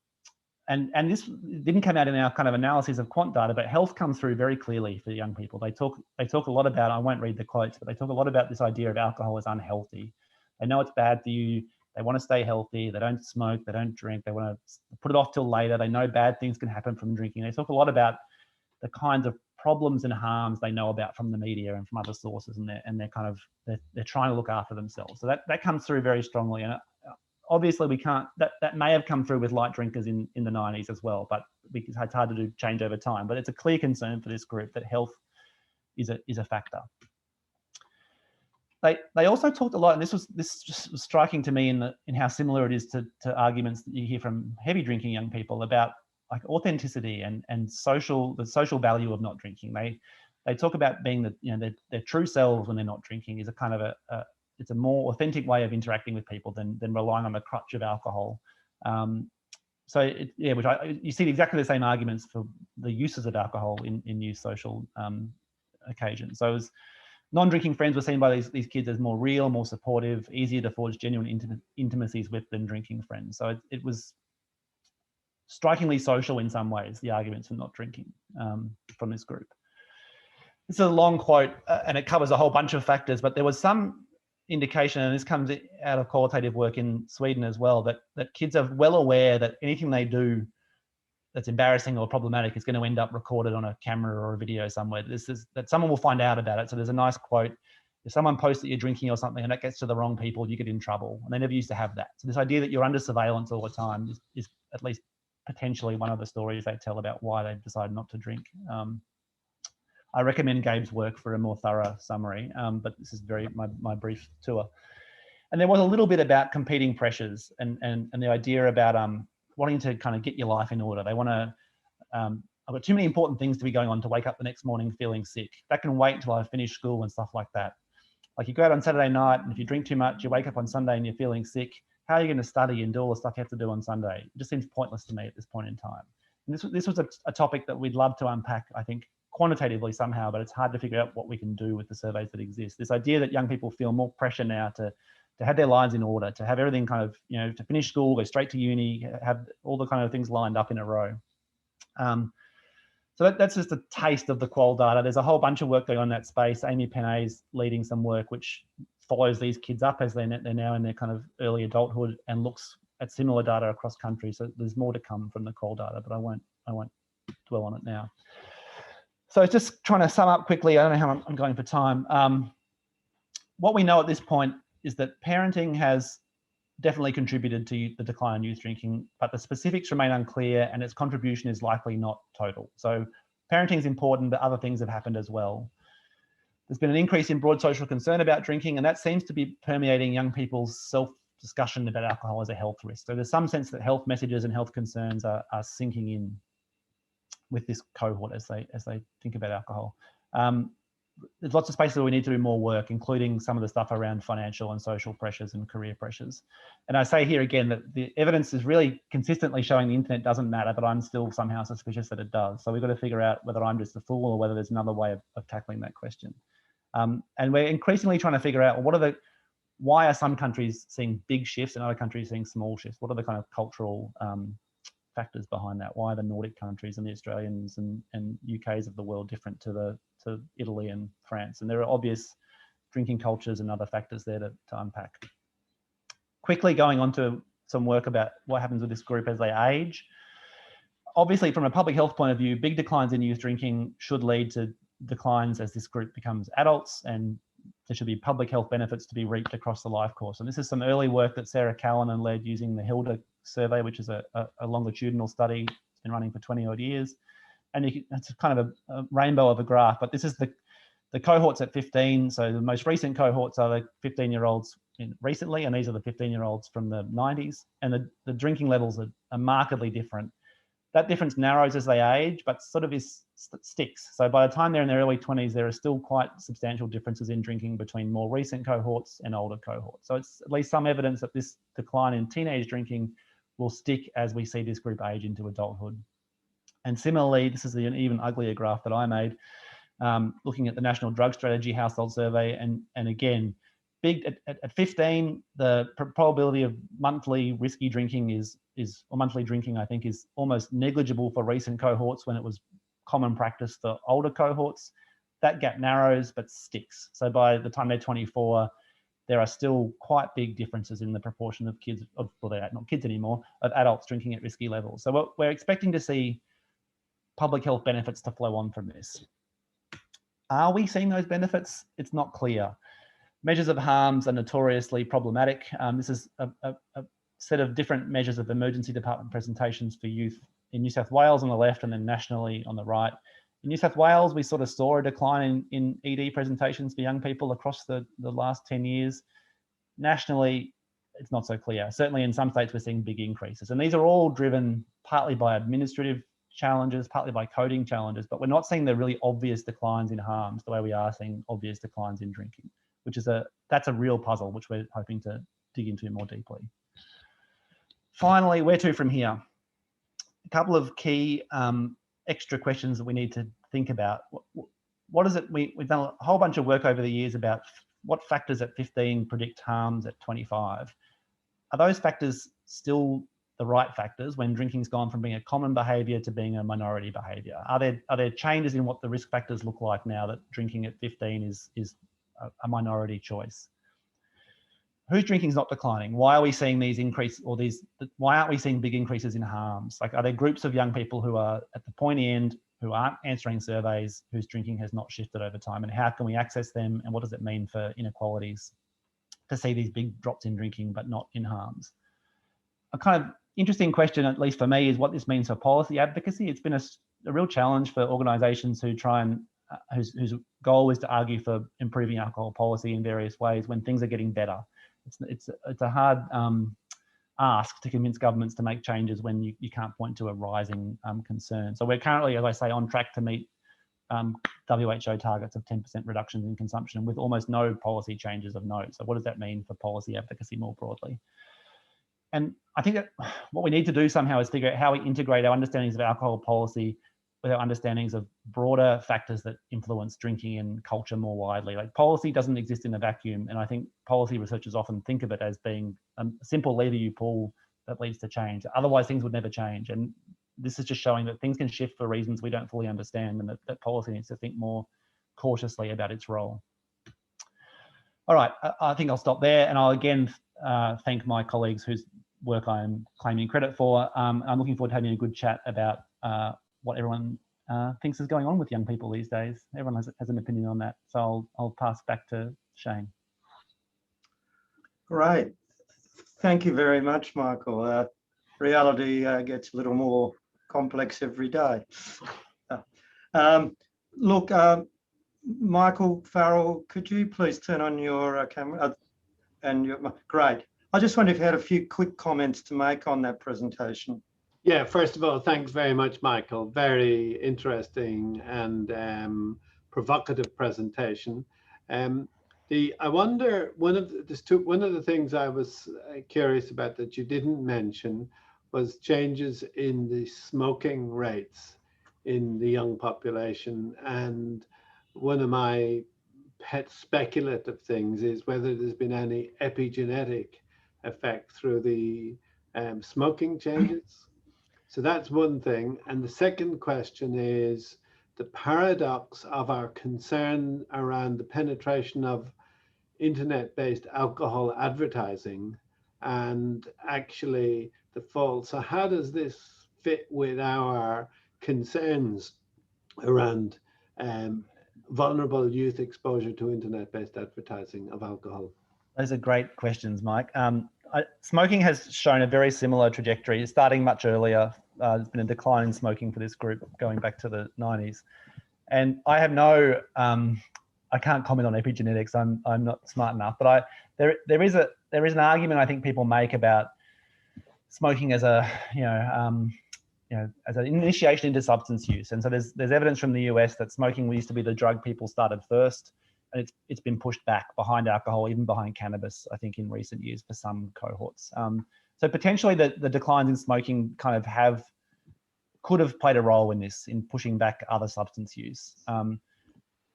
this didn't come out in our kind of analysis of quant data, but health comes through very clearly for young people. They talk a lot about, I won't read the quotes, but they talk a lot about this idea of alcohol as unhealthy. They know it's bad for you. They want to stay healthy. They don't smoke. They don't drink. They want to put it off till later. They know bad things can happen from drinking. They talk a lot about the kinds of problems and harms they know about from the media and from other sources, and they're trying to look after themselves. So that comes through very strongly. And obviously we can't, that may have come through with light drinkers in the 90s as well, but it's hard to do change over time. But it's a clear concern for this group that health is a factor. They also talked a lot, and this just was striking to me in how similar it is to arguments that you hear from heavy drinking young people about like authenticity and the social value of not drinking. They talk about being their true selves when they're not drinking is a kind of it's a more authentic way of interacting with people than relying on the crutch of alcohol. You see exactly the same arguments for the uses of alcohol in new social occasions. So as non-drinking friends were seen by these kids as more real, more supportive, easier to forge genuine intimacies with than drinking friends. So it was strikingly social in some ways, the arguments for not drinking from this group. This is a long quote and it covers a whole bunch of factors, but there was some indication, and this comes out of qualitative work in Sweden as well, that kids are well aware that anything they do that's embarrassing or problematic is going to end up recorded on a camera or a video somewhere. That someone will find out about it. So there's a nice quote: if someone posts that you're drinking or something and that gets to the wrong people, you get in trouble. And they never used to have that. So this idea that you're under surveillance all the time is at least potentially one of the stories they tell about why they've decided not to drink. I recommend Gabe's work for a more thorough summary, but this is my brief tour. And there was a little bit about competing pressures and the idea about wanting to kind of get your life in order. They want to, I've got too many important things to be going on to wake up the next morning feeling sick. That can wait until I finish school and stuff like that. Like you go out on Saturday night and if you drink too much, you wake up on Sunday and you're feeling sick. How are you going to study and do all the stuff you have to do on Sunday? It just seems pointless to me at this point in time. And this was a topic that we'd love to unpack, I think, quantitatively somehow, but it's hard to figure out what we can do with the surveys that exist. This idea that young people feel more pressure now to have their lives in order, to have everything kind of, to finish school, go straight to uni, have all the kind of things lined up in a row. So that's just a taste of the qual data. There's a whole bunch of work going on in that space. Amy Penay's leading some work which follows these kids up as they're now in their kind of early adulthood and looks at similar data across countries. So there's more to come from the qual data, but I won't dwell on it now. So just trying to sum up quickly, I don't know how I'm going for time. What we know at this point is that parenting has definitely contributed to the decline in youth drinking, but the specifics remain unclear and its contribution is likely not total. So parenting is important, but other things have happened as well. There's been an increase in broad social concern about drinking, and that seems to be permeating young people's self-discussion about alcohol as a health risk. So there's some sense that health messages and health concerns are sinking in with this cohort as they think about alcohol. There's lots of spaces where we need to do more work, including some of the stuff around financial and social pressures and career pressures. And I say here again that the evidence is really consistently showing the internet doesn't matter, but I'm still somehow suspicious that it does. So we've got to figure out whether I'm just a fool or whether there's another way of tackling that question. And we're increasingly trying to figure out why are some countries seeing big shifts and other countries seeing small shifts? What are the kind of cultural factors behind that? Why are the Nordic countries and the Australians and UKs of the world different to Italy and France? And there are obvious drinking cultures and other factors there to unpack. Quickly going on to some work about what happens with this group as they age. Obviously, from a public health point of view, big declines in youth drinking should lead to declines as this group becomes adults, and there should be public health benefits to be reaped across the life course. And this is some early work that Sarah Callanan led using the HILDA survey, which is a longitudinal study. It's been running for 20 odd years. And it's kind of a rainbow of a graph, but this is the cohorts at 15. So the most recent cohorts are the 15-year-olds recently, and these are the 15-year-olds from the 90s. And the drinking levels are markedly different. That difference narrows as they age, but sort of sticks. So by the time they're in their early 20s, there are still quite substantial differences in drinking between more recent cohorts and older cohorts. So it's at least some evidence that this decline in teenage drinking will stick as we see this group age into adulthood. And similarly, this is an even uglier graph that I made, looking at the National Drug Strategy Household Survey. And again, at 15, the probability of monthly risky drinking or monthly drinking, I think, is almost negligible for recent cohorts when it was common practice for older cohorts. That gap narrows but sticks. So by the time they're 24, there are still quite big differences in the proportion of kids, well, they're not kids anymore, of adults drinking at risky levels. So we're expecting to see public health benefits to flow on from this. Are we seeing those benefits? It's not clear. Measures of harms are notoriously problematic. This is a set of different measures of emergency department presentations for youth in New South Wales on the left and then nationally on the right. In New South Wales, we sort of saw a decline in ED presentations for young people across the last 10 years. Nationally, it's not so clear. Certainly in some states, we're seeing big increases. And these are all driven partly by administrative challenges, partly by coding challenges, but we're not seeing the really obvious declines in harms the way we are seeing obvious declines in drinking, which is that's a real puzzle, which we're hoping to dig into more deeply. Finally, where to from here? A couple of key extra questions that we need to think about. What is it? We've done a whole bunch of work over the years about what factors at 15 predict harms at 25. Are those factors still the right factors when drinking's gone from being a common behaviour to being a minority behaviour? Are there changes in what the risk factors look like now that drinking at 15 is a minority choice? Whose drinking is not declining? Why are we seeing these increases, or why aren't we seeing big increases in harms? Like, are there groups of young people who are at the pointy end, who aren't answering surveys, whose drinking has not shifted over time? And how can we access them? And what does it mean for inequalities to see these big drops in drinking, but not in harms? A kind of interesting question, at least for me, is what this means for policy advocacy. It's been a real challenge for organisations who try and whose goal is to argue for improving alcohol policy in various ways when things are getting better. It's a hard ask to convince governments to make changes when you can't point to a rising concern. So we're currently, as I say, on track to meet WHO targets of 10% reductions in consumption with almost no policy changes of note. So what does that mean for policy advocacy more broadly? And I think that what we need to do somehow is figure out how we integrate our understandings of alcohol policy with our understandings of broader factors that influence drinking and culture more widely. Like, policy doesn't exist in a vacuum, and I think policy researchers often think of it as being a simple lever you pull that leads to change. Otherwise, things would never change. And this is just showing that things can shift for reasons we don't fully understand, and that policy needs to think more cautiously about its role. All right, I think I'll stop there, and I'll again thank my colleagues whose work I'm claiming credit for. I'm looking forward to having a good chat about what everyone thinks is going on with young people these days. Everyone has an opinion on that. So I'll pass back to Shane. Great. Thank you very much, Michael. Reality gets a little more complex every day. Look, Michael Farrell, could you please turn on your camera? Great. I just wonder if you had a few quick comments to make on that presentation. Yeah, first of all, thanks very much, Michael. Very interesting and provocative presentation. I wonder, one of the things I was curious about that you didn't mention was changes in the smoking rates in the young population. And one of my pet speculative things is whether there's been any epigenetic effect through the smoking changes. So that's one thing. And the second question is the paradox of our concern around the penetration of internet-based alcohol advertising and actually the fall. So how does this fit with our concerns around vulnerable youth exposure to internet-based advertising of alcohol? Those are great questions, Mike. Smoking has shown a very similar trajectory, starting much earlier. There's been a decline in smoking for this group going back to the 90s. And I have no, I can't comment on epigenetics. I'm not smart enough, but there is an argument I think people make about smoking as a, as an initiation into substance use. And so there's evidence from the US that smoking used to be the drug people started first. And it's been pushed back behind alcohol, even behind cannabis, I think, in recent years for some cohorts. So potentially the declines in smoking kind of could have played a role in this, in pushing back other substance use.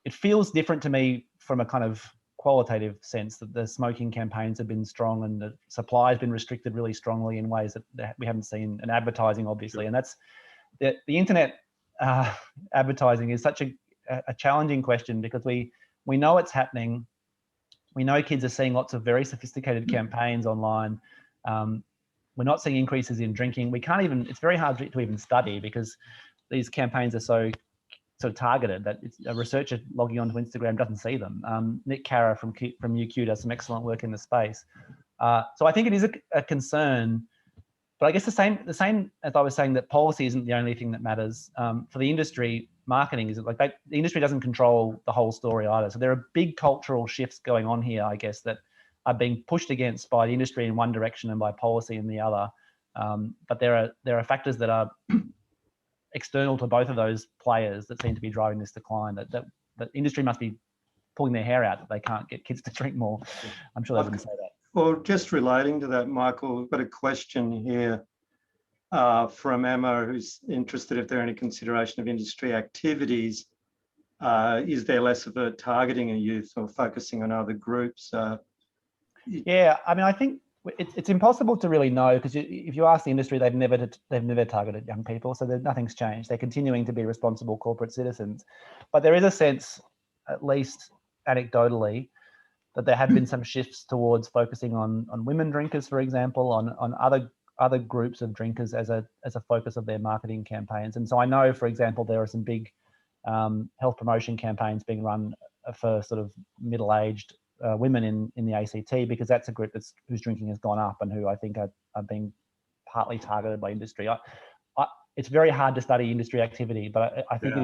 It feels different to me from a kind of qualitative sense that the smoking campaigns have been strong and the supply has been restricted really strongly in ways that we haven't seen, and advertising, obviously. Sure. And that's the internet advertising is such a challenging question because we know it's happening. We know kids are seeing lots of very sophisticated campaigns online. We're not seeing increases in drinking. We can't even, it's very hard to even study because these campaigns are so targeted that a researcher logging onto Instagram doesn't see them. Nick Carra from UQ does some excellent work in the space. So I think it is a concern, but I guess the same as I was saying that policy isn't the only thing that matters. For the industry, marketing isn't the industry doesn't control the whole story either. So there are big cultural shifts going on here, I guess, that are being pushed against by the industry in one direction and by policy in the other. But there are factors that are external to both of those players that seem to be driving this decline. That industry must be pulling their hair out that they can't get kids to drink more. I'm sure they wouldn't say that. Well, just relating to that, Michael, we've got a question here from Emma, who's interested if there are any consideration of industry activities. Is there less of a targeting of youth or focusing on other groups? Yeah, I mean, I think it's impossible to really know because if you ask the industry, they've never targeted young people, so nothing's changed. They're continuing to be responsible corporate citizens, but there is a sense, at least anecdotally, that there have been some shifts towards focusing on women drinkers, for example, on other groups of drinkers as a focus of their marketing campaigns. And so I know, for example, there are some big health promotion campaigns being run for sort of middle-aged women in the ACT, because that's a group whose drinking has gone up and who I think are being partly targeted by industry. It's very hard to study industry activity, but I think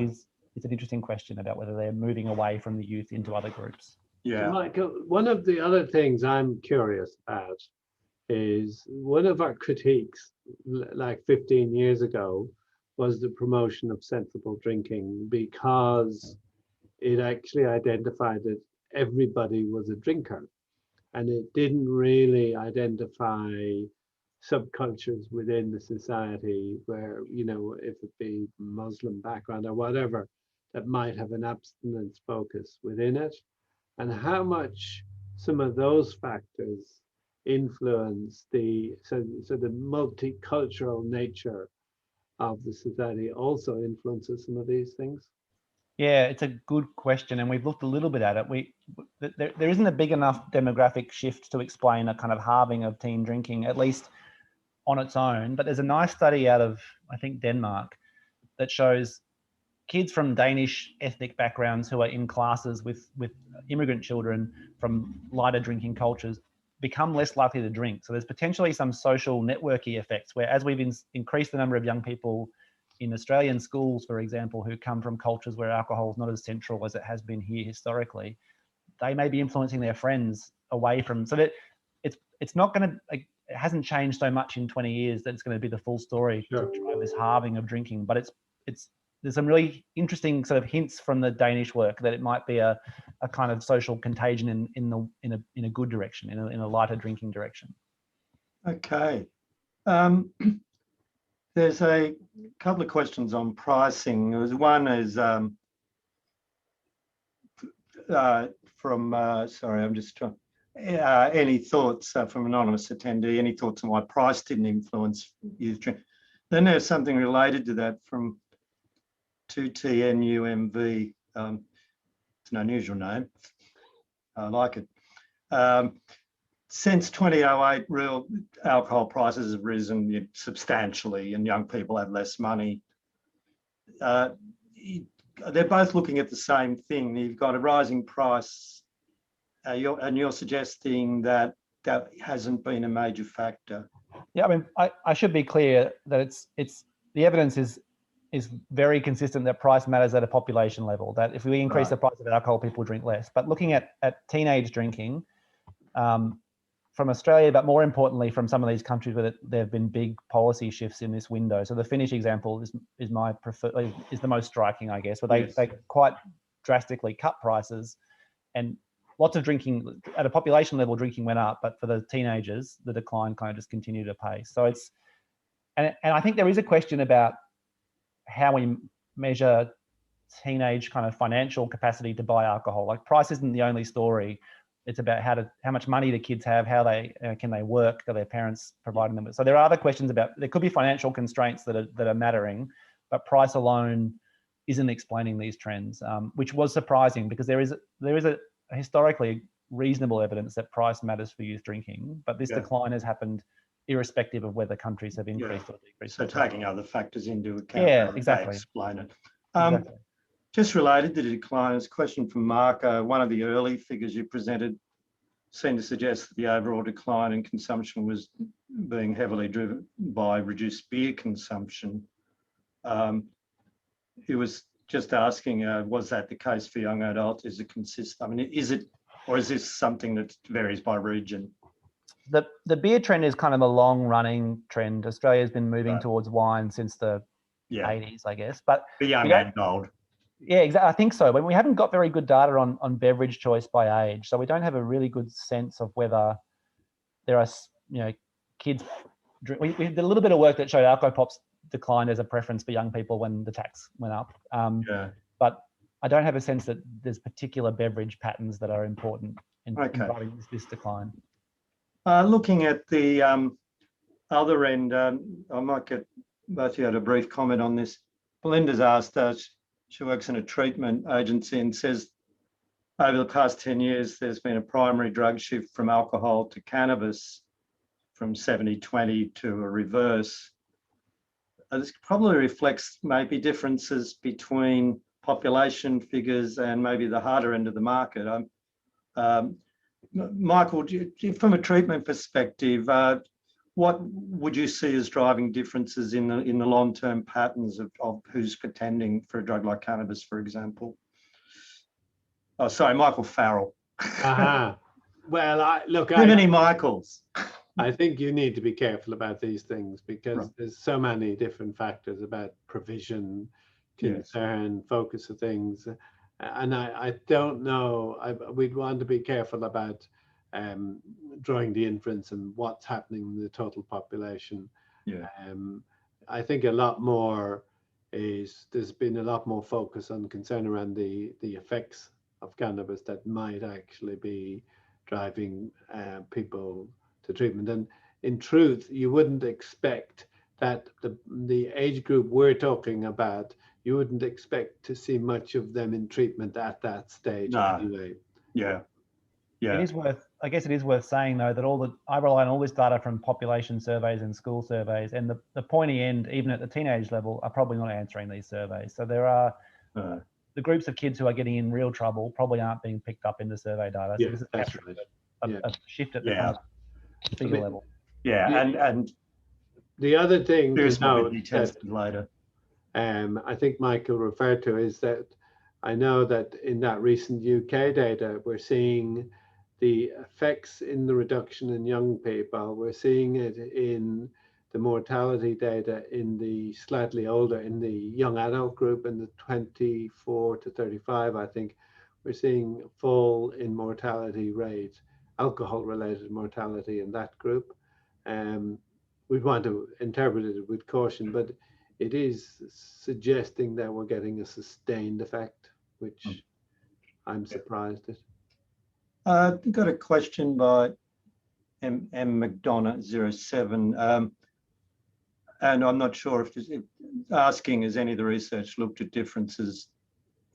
it's an interesting question about whether they're moving away from the youth into other groups. Yeah, Michael, one of the other things I'm curious about is one of our critiques like 15 years ago was the promotion of sensible drinking, because it actually identified that everybody was a drinker, and it didn't really identify subcultures within the society where, if it be Muslim background or whatever, that might have an abstinence focus within it, and how much some of those factors influence the multicultural nature of the society also influences some of these things. Yeah, it's a good question, and we've looked a little bit at it. There isn't a big enough demographic shift to explain a kind of halving of teen drinking, at least on its own. But there's a nice study out of, I think, Denmark that shows kids from Danish ethnic backgrounds who are in classes with immigrant children from lighter drinking cultures become less likely to drink. So there's potentially some social networky effects where, as we've increased the number of young people in Australian schools, for example, who come from cultures where alcohol is not as central as it has been here historically, they may be influencing their friends away from, so that it's not going to, it hasn't changed so much in 20 years that it's going to be the full story to drive this halving of drinking. But there's some really interesting sort of hints from the Danish work that it might be a kind of social contagion in a good direction, in a lighter drinking direction. Okay. There's a couple of questions on pricing. One is from, sorry, I'm just trying, any thoughts from anonymous attendee, any thoughts on why price didn't influence youth drink? Then there's something related to that from 2TNUMV. It's an unusual name. I like it. Since 2008, real alcohol prices have risen substantially and young people have less money. They're both looking at the same thing. You've got a rising price and you're suggesting that that hasn't been a major factor. Yeah, I mean, I should be clear that it's the evidence is very consistent that price matters at a population level, that if we increase the price of alcohol, people drink less. But looking at teenage drinking, from Australia, but more importantly from some of these countries where there have been big policy shifts in this window. So the Finnish example is my preferred, is the most striking, I guess, where they quite drastically cut prices, and lots of drinking at a population level, drinking went up, but for the teenagers, the decline kind of just continued to pace. So it's, and I think there is a question about how we measure teenage kind of financial capacity to buy alcohol. Like, price isn't the only story. It's about how much money the kids have, how they can they work, are their parents providing them. So there are other questions about, there could be financial constraints that are mattering, but price alone isn't explaining these trends, which was surprising because there is a historically reasonable evidence that price matters for youth drinking, but this decline has happened irrespective of whether countries have increased or decreased. So taking other factors into account. Yeah, exactly. Explain it. Exactly. Just related to the decline, is a question from Mark. One of the early figures you presented seemed to suggest that the overall decline in consumption was being heavily driven by reduced beer consumption. He was just asking, was that the case for young adults? Is it consistent? I mean, is it, or is this something that varies by region? The beer trend is kind of a long-running trend. Australia's been moving towards wine since the 80s, I guess. But for young and old. Yeah, exactly. I think so. But we haven't got very good data on beverage choice by age, so we don't have a really good sense of whether there are, kids. We did a little bit of work that showed alcohol pops declined as a preference for young people when the tax went up. But I don't have a sense that there's particular beverage patterns that are important in driving this decline. Looking at the other end, I might get both of you had a brief comment on this. Belinda's asked us. She works in a treatment agency and says over the past 10 years, there's been a primary drug shift from alcohol to cannabis from 70-20 to a reverse. This probably reflects maybe differences between population figures and maybe the harder end of the market. Michael, from a treatment perspective, what would you see as driving differences in the long-term patterns of who's pretending for a drug like cannabis, for example? Oh, sorry, Michael Farrell. Well, too many Michaels. I think you need to be careful about these things because there's so many different factors about provision, concern, focus of things. And I don't know, we'd want to be careful about drawing the inference and what's happening in the total population. I think a lot more there's been a lot more focus on concern around the effects of cannabis that might actually be driving people to treatment. And in truth, you wouldn't expect that the age group we're talking about, you wouldn't expect to see much of them in treatment at that stage anyway. It is worth, I guess it is worth saying though, that I rely on all this data from population surveys and school surveys, and the pointy end, even at the teenage level, are probably not answering these surveys. So there are the groups of kids who are getting in real trouble probably aren't being picked up in the survey data. So Yeah, this is that's capturing right. a shift at the Yeah. kind of figure level. Yeah, and The other thing to here's what note we that tested later. I think Michael referred to is that I know that in that recent UK data, we're seeing the effects in the reduction in young people. We're seeing it in the mortality data in the slightly older, in the young adult group, in the 24 to 35, I think. We're seeing a fall in mortality rate, alcohol-related mortality in that group. We'd want to interpret it with caution, but it is suggesting that we're getting a sustained effect, which I'm surprised at. I've got a question by M. McDonough 07. And I'm not sure if asking, has any of the research looked at differences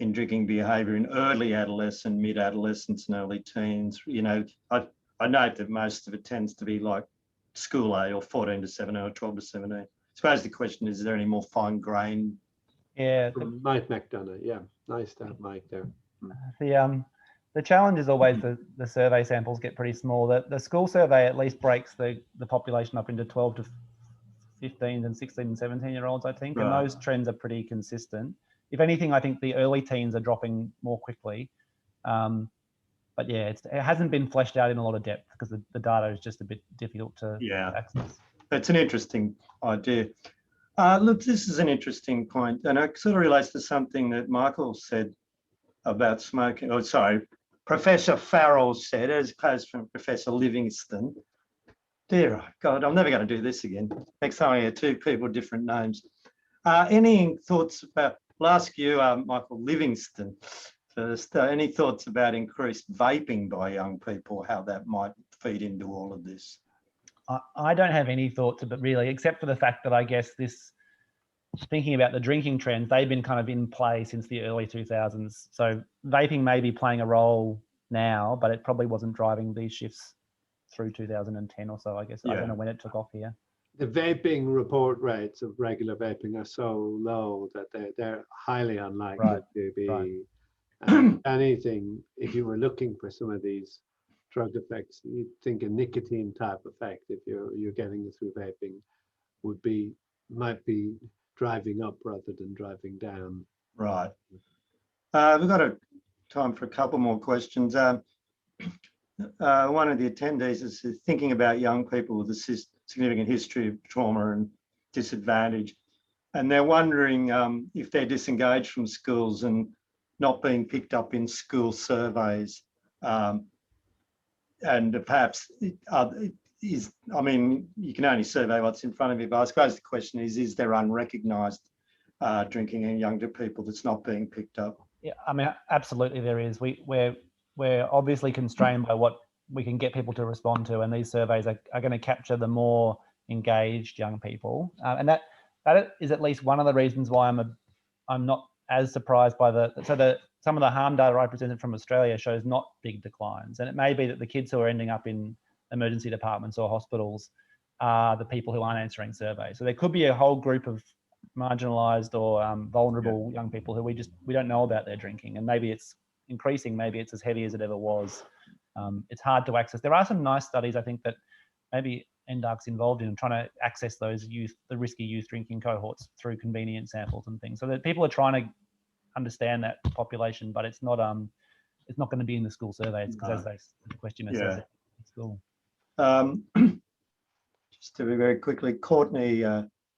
in drinking behaviour in early adolescent, mid-adolescence and early teens? You know, I note that most of it tends to be like school age, or 14 to 17 or 12 to 17. I suppose the question is there any more fine-grained? Yeah, From Mike McDonough, yeah, nice to have Mike there. the challenge is always the survey samples get pretty small. The school survey at least breaks the population up into 12 to 15 and 16 and 17-year-olds, I think, and Right. those trends are pretty consistent. If anything, I think the early teens are dropping more quickly. But yeah, it hasn't been fleshed out in a lot of depth because the data is just a bit difficult to access. It's an interesting idea. Look, this is an interesting point, and it sort of relates to something that Michael said about smoking. Oh, sorry, Professor Farrell said, as opposed from Professor Livingston. Dear God, I'm never going to do this again. Next time I hear two people with different names. Any thoughts about, I'll ask you, Michael Livingston, first. Any thoughts about increased vaping by young people, how that might feed into all of this? I don't have any thoughts about really, except for the fact that I guess this, thinking about the drinking trends, they've been kind of in play since the early 2000s. So vaping may be playing a role now, but it probably wasn't driving these shifts through 2010 or so, I guess. I don't know when it took off here. The vaping report rates of regular vaping are so low that they're highly unlikely to be anything. If you were looking for some of these drug effects, you'd think a nicotine type effect, if you're getting it through vaping, might be driving up rather than driving down. Right. We've got time for a couple more questions. One of the attendees is thinking about young people with a significant history of trauma and disadvantage, and they're wondering if they're disengaged from schools and not being picked up in school surveys, and perhaps I mean, you can only survey what's in front of you, but I suppose the question is there unrecognised drinking in younger people that's not being picked up? Yeah, I mean, absolutely there is. We're obviously constrained by what we can get people to respond to, and these surveys are going to capture the more engaged young people, and that is at least one of the reasons why I'm not as surprised by some of the harm data I presented from Australia shows not big declines, and it may be that the kids who are ending up in emergency departments or hospitals are the people who aren't answering surveys. So there could be a whole group of marginalized or vulnerable young people who we don't know about their drinking, and maybe it's increasing, maybe it's as heavy as it ever was. It's hard to access. There are some nice studies, I think, that maybe NDARC's involved in trying to access those the risky youth drinking cohorts through convenient samples and things, so that people are trying to understand that population, but it's not going to be in the school survey. It's because as the questioner says, it's school. Just to be very quickly, Courtney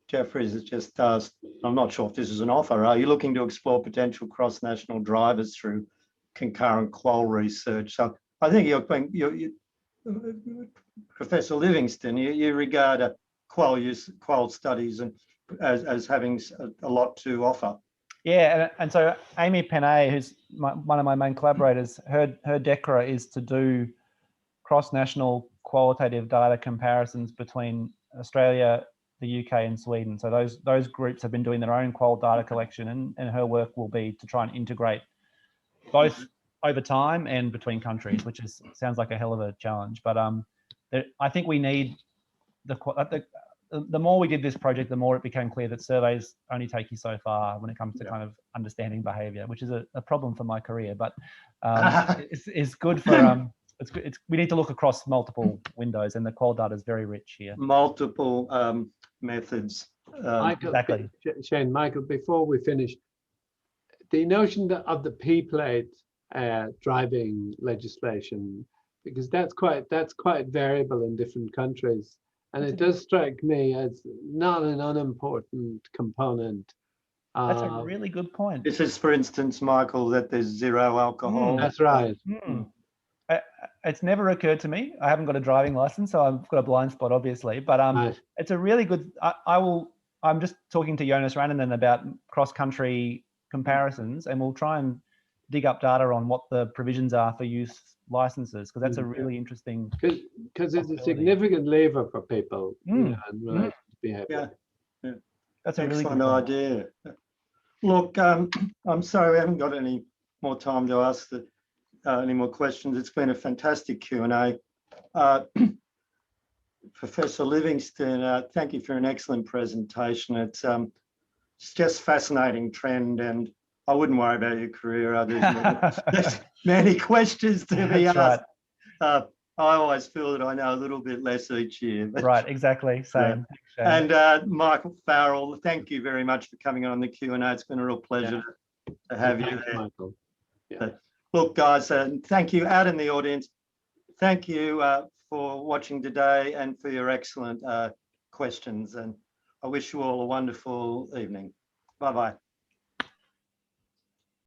Jeffries has just asked, I'm not sure if this is an offer, are you looking to explore potential cross-national drivers through concurrent qual research? So I think you Professor Livingston, you regard qual studies as having a lot to offer. Yeah, and so Amy Penay, who's one of my main collaborators, her DECRA is to do cross-national qualitative data comparisons between Australia, the UK and Sweden. So those groups have been doing their own qual data collection, and her work will be to try and integrate both over time and between countries, which sounds like a hell of a challenge. But I think we need the more we did this project, the more it became clear that surveys only take you so far when it comes to Yeah. kind of understanding behaviour, which is a problem for my career. But it's good for we need to look across multiple windows, and the qual data is very rich here. Multiple methods. Michael, Exactly. Shane, Michael, before we finish, the notion of the P-plate driving legislation, because that's quite variable in different countries, and it does strike me as not an unimportant component. That's a really good point. This is, for instance, Michael, that there's zero alcohol. That's right. It's never occurred to me. I haven't got a driving license, so I've got a blind spot, obviously. But Right. it's a really good. I'm just talking to Jonas Rannanen about cross-country comparisons, and we'll try and dig up data on what the provisions are for youth licenses, because that's a really interesting. Because it's a significant lever for people, you know, in relation to behaviour. Yeah. That's a really Excellent good point. idea. Look, I'm sorry we haven't got any more time to ask any more questions. It's been a fantastic Q&A. Professor Livingston, thank you for an excellent presentation. It's just fascinating trend, and I wouldn't worry about your career. There's many questions to be asked. Right. I always feel that I know a little bit less each year. Right, exactly. Same. And Michael Farrell, thank you very much for coming on the Q&A. It's been a real pleasure to have you Thanks, there. Michael. Yeah. Look, guys, thank you out in the audience. Thank you for watching today and for your excellent questions. And I wish you all a wonderful evening. Bye-bye.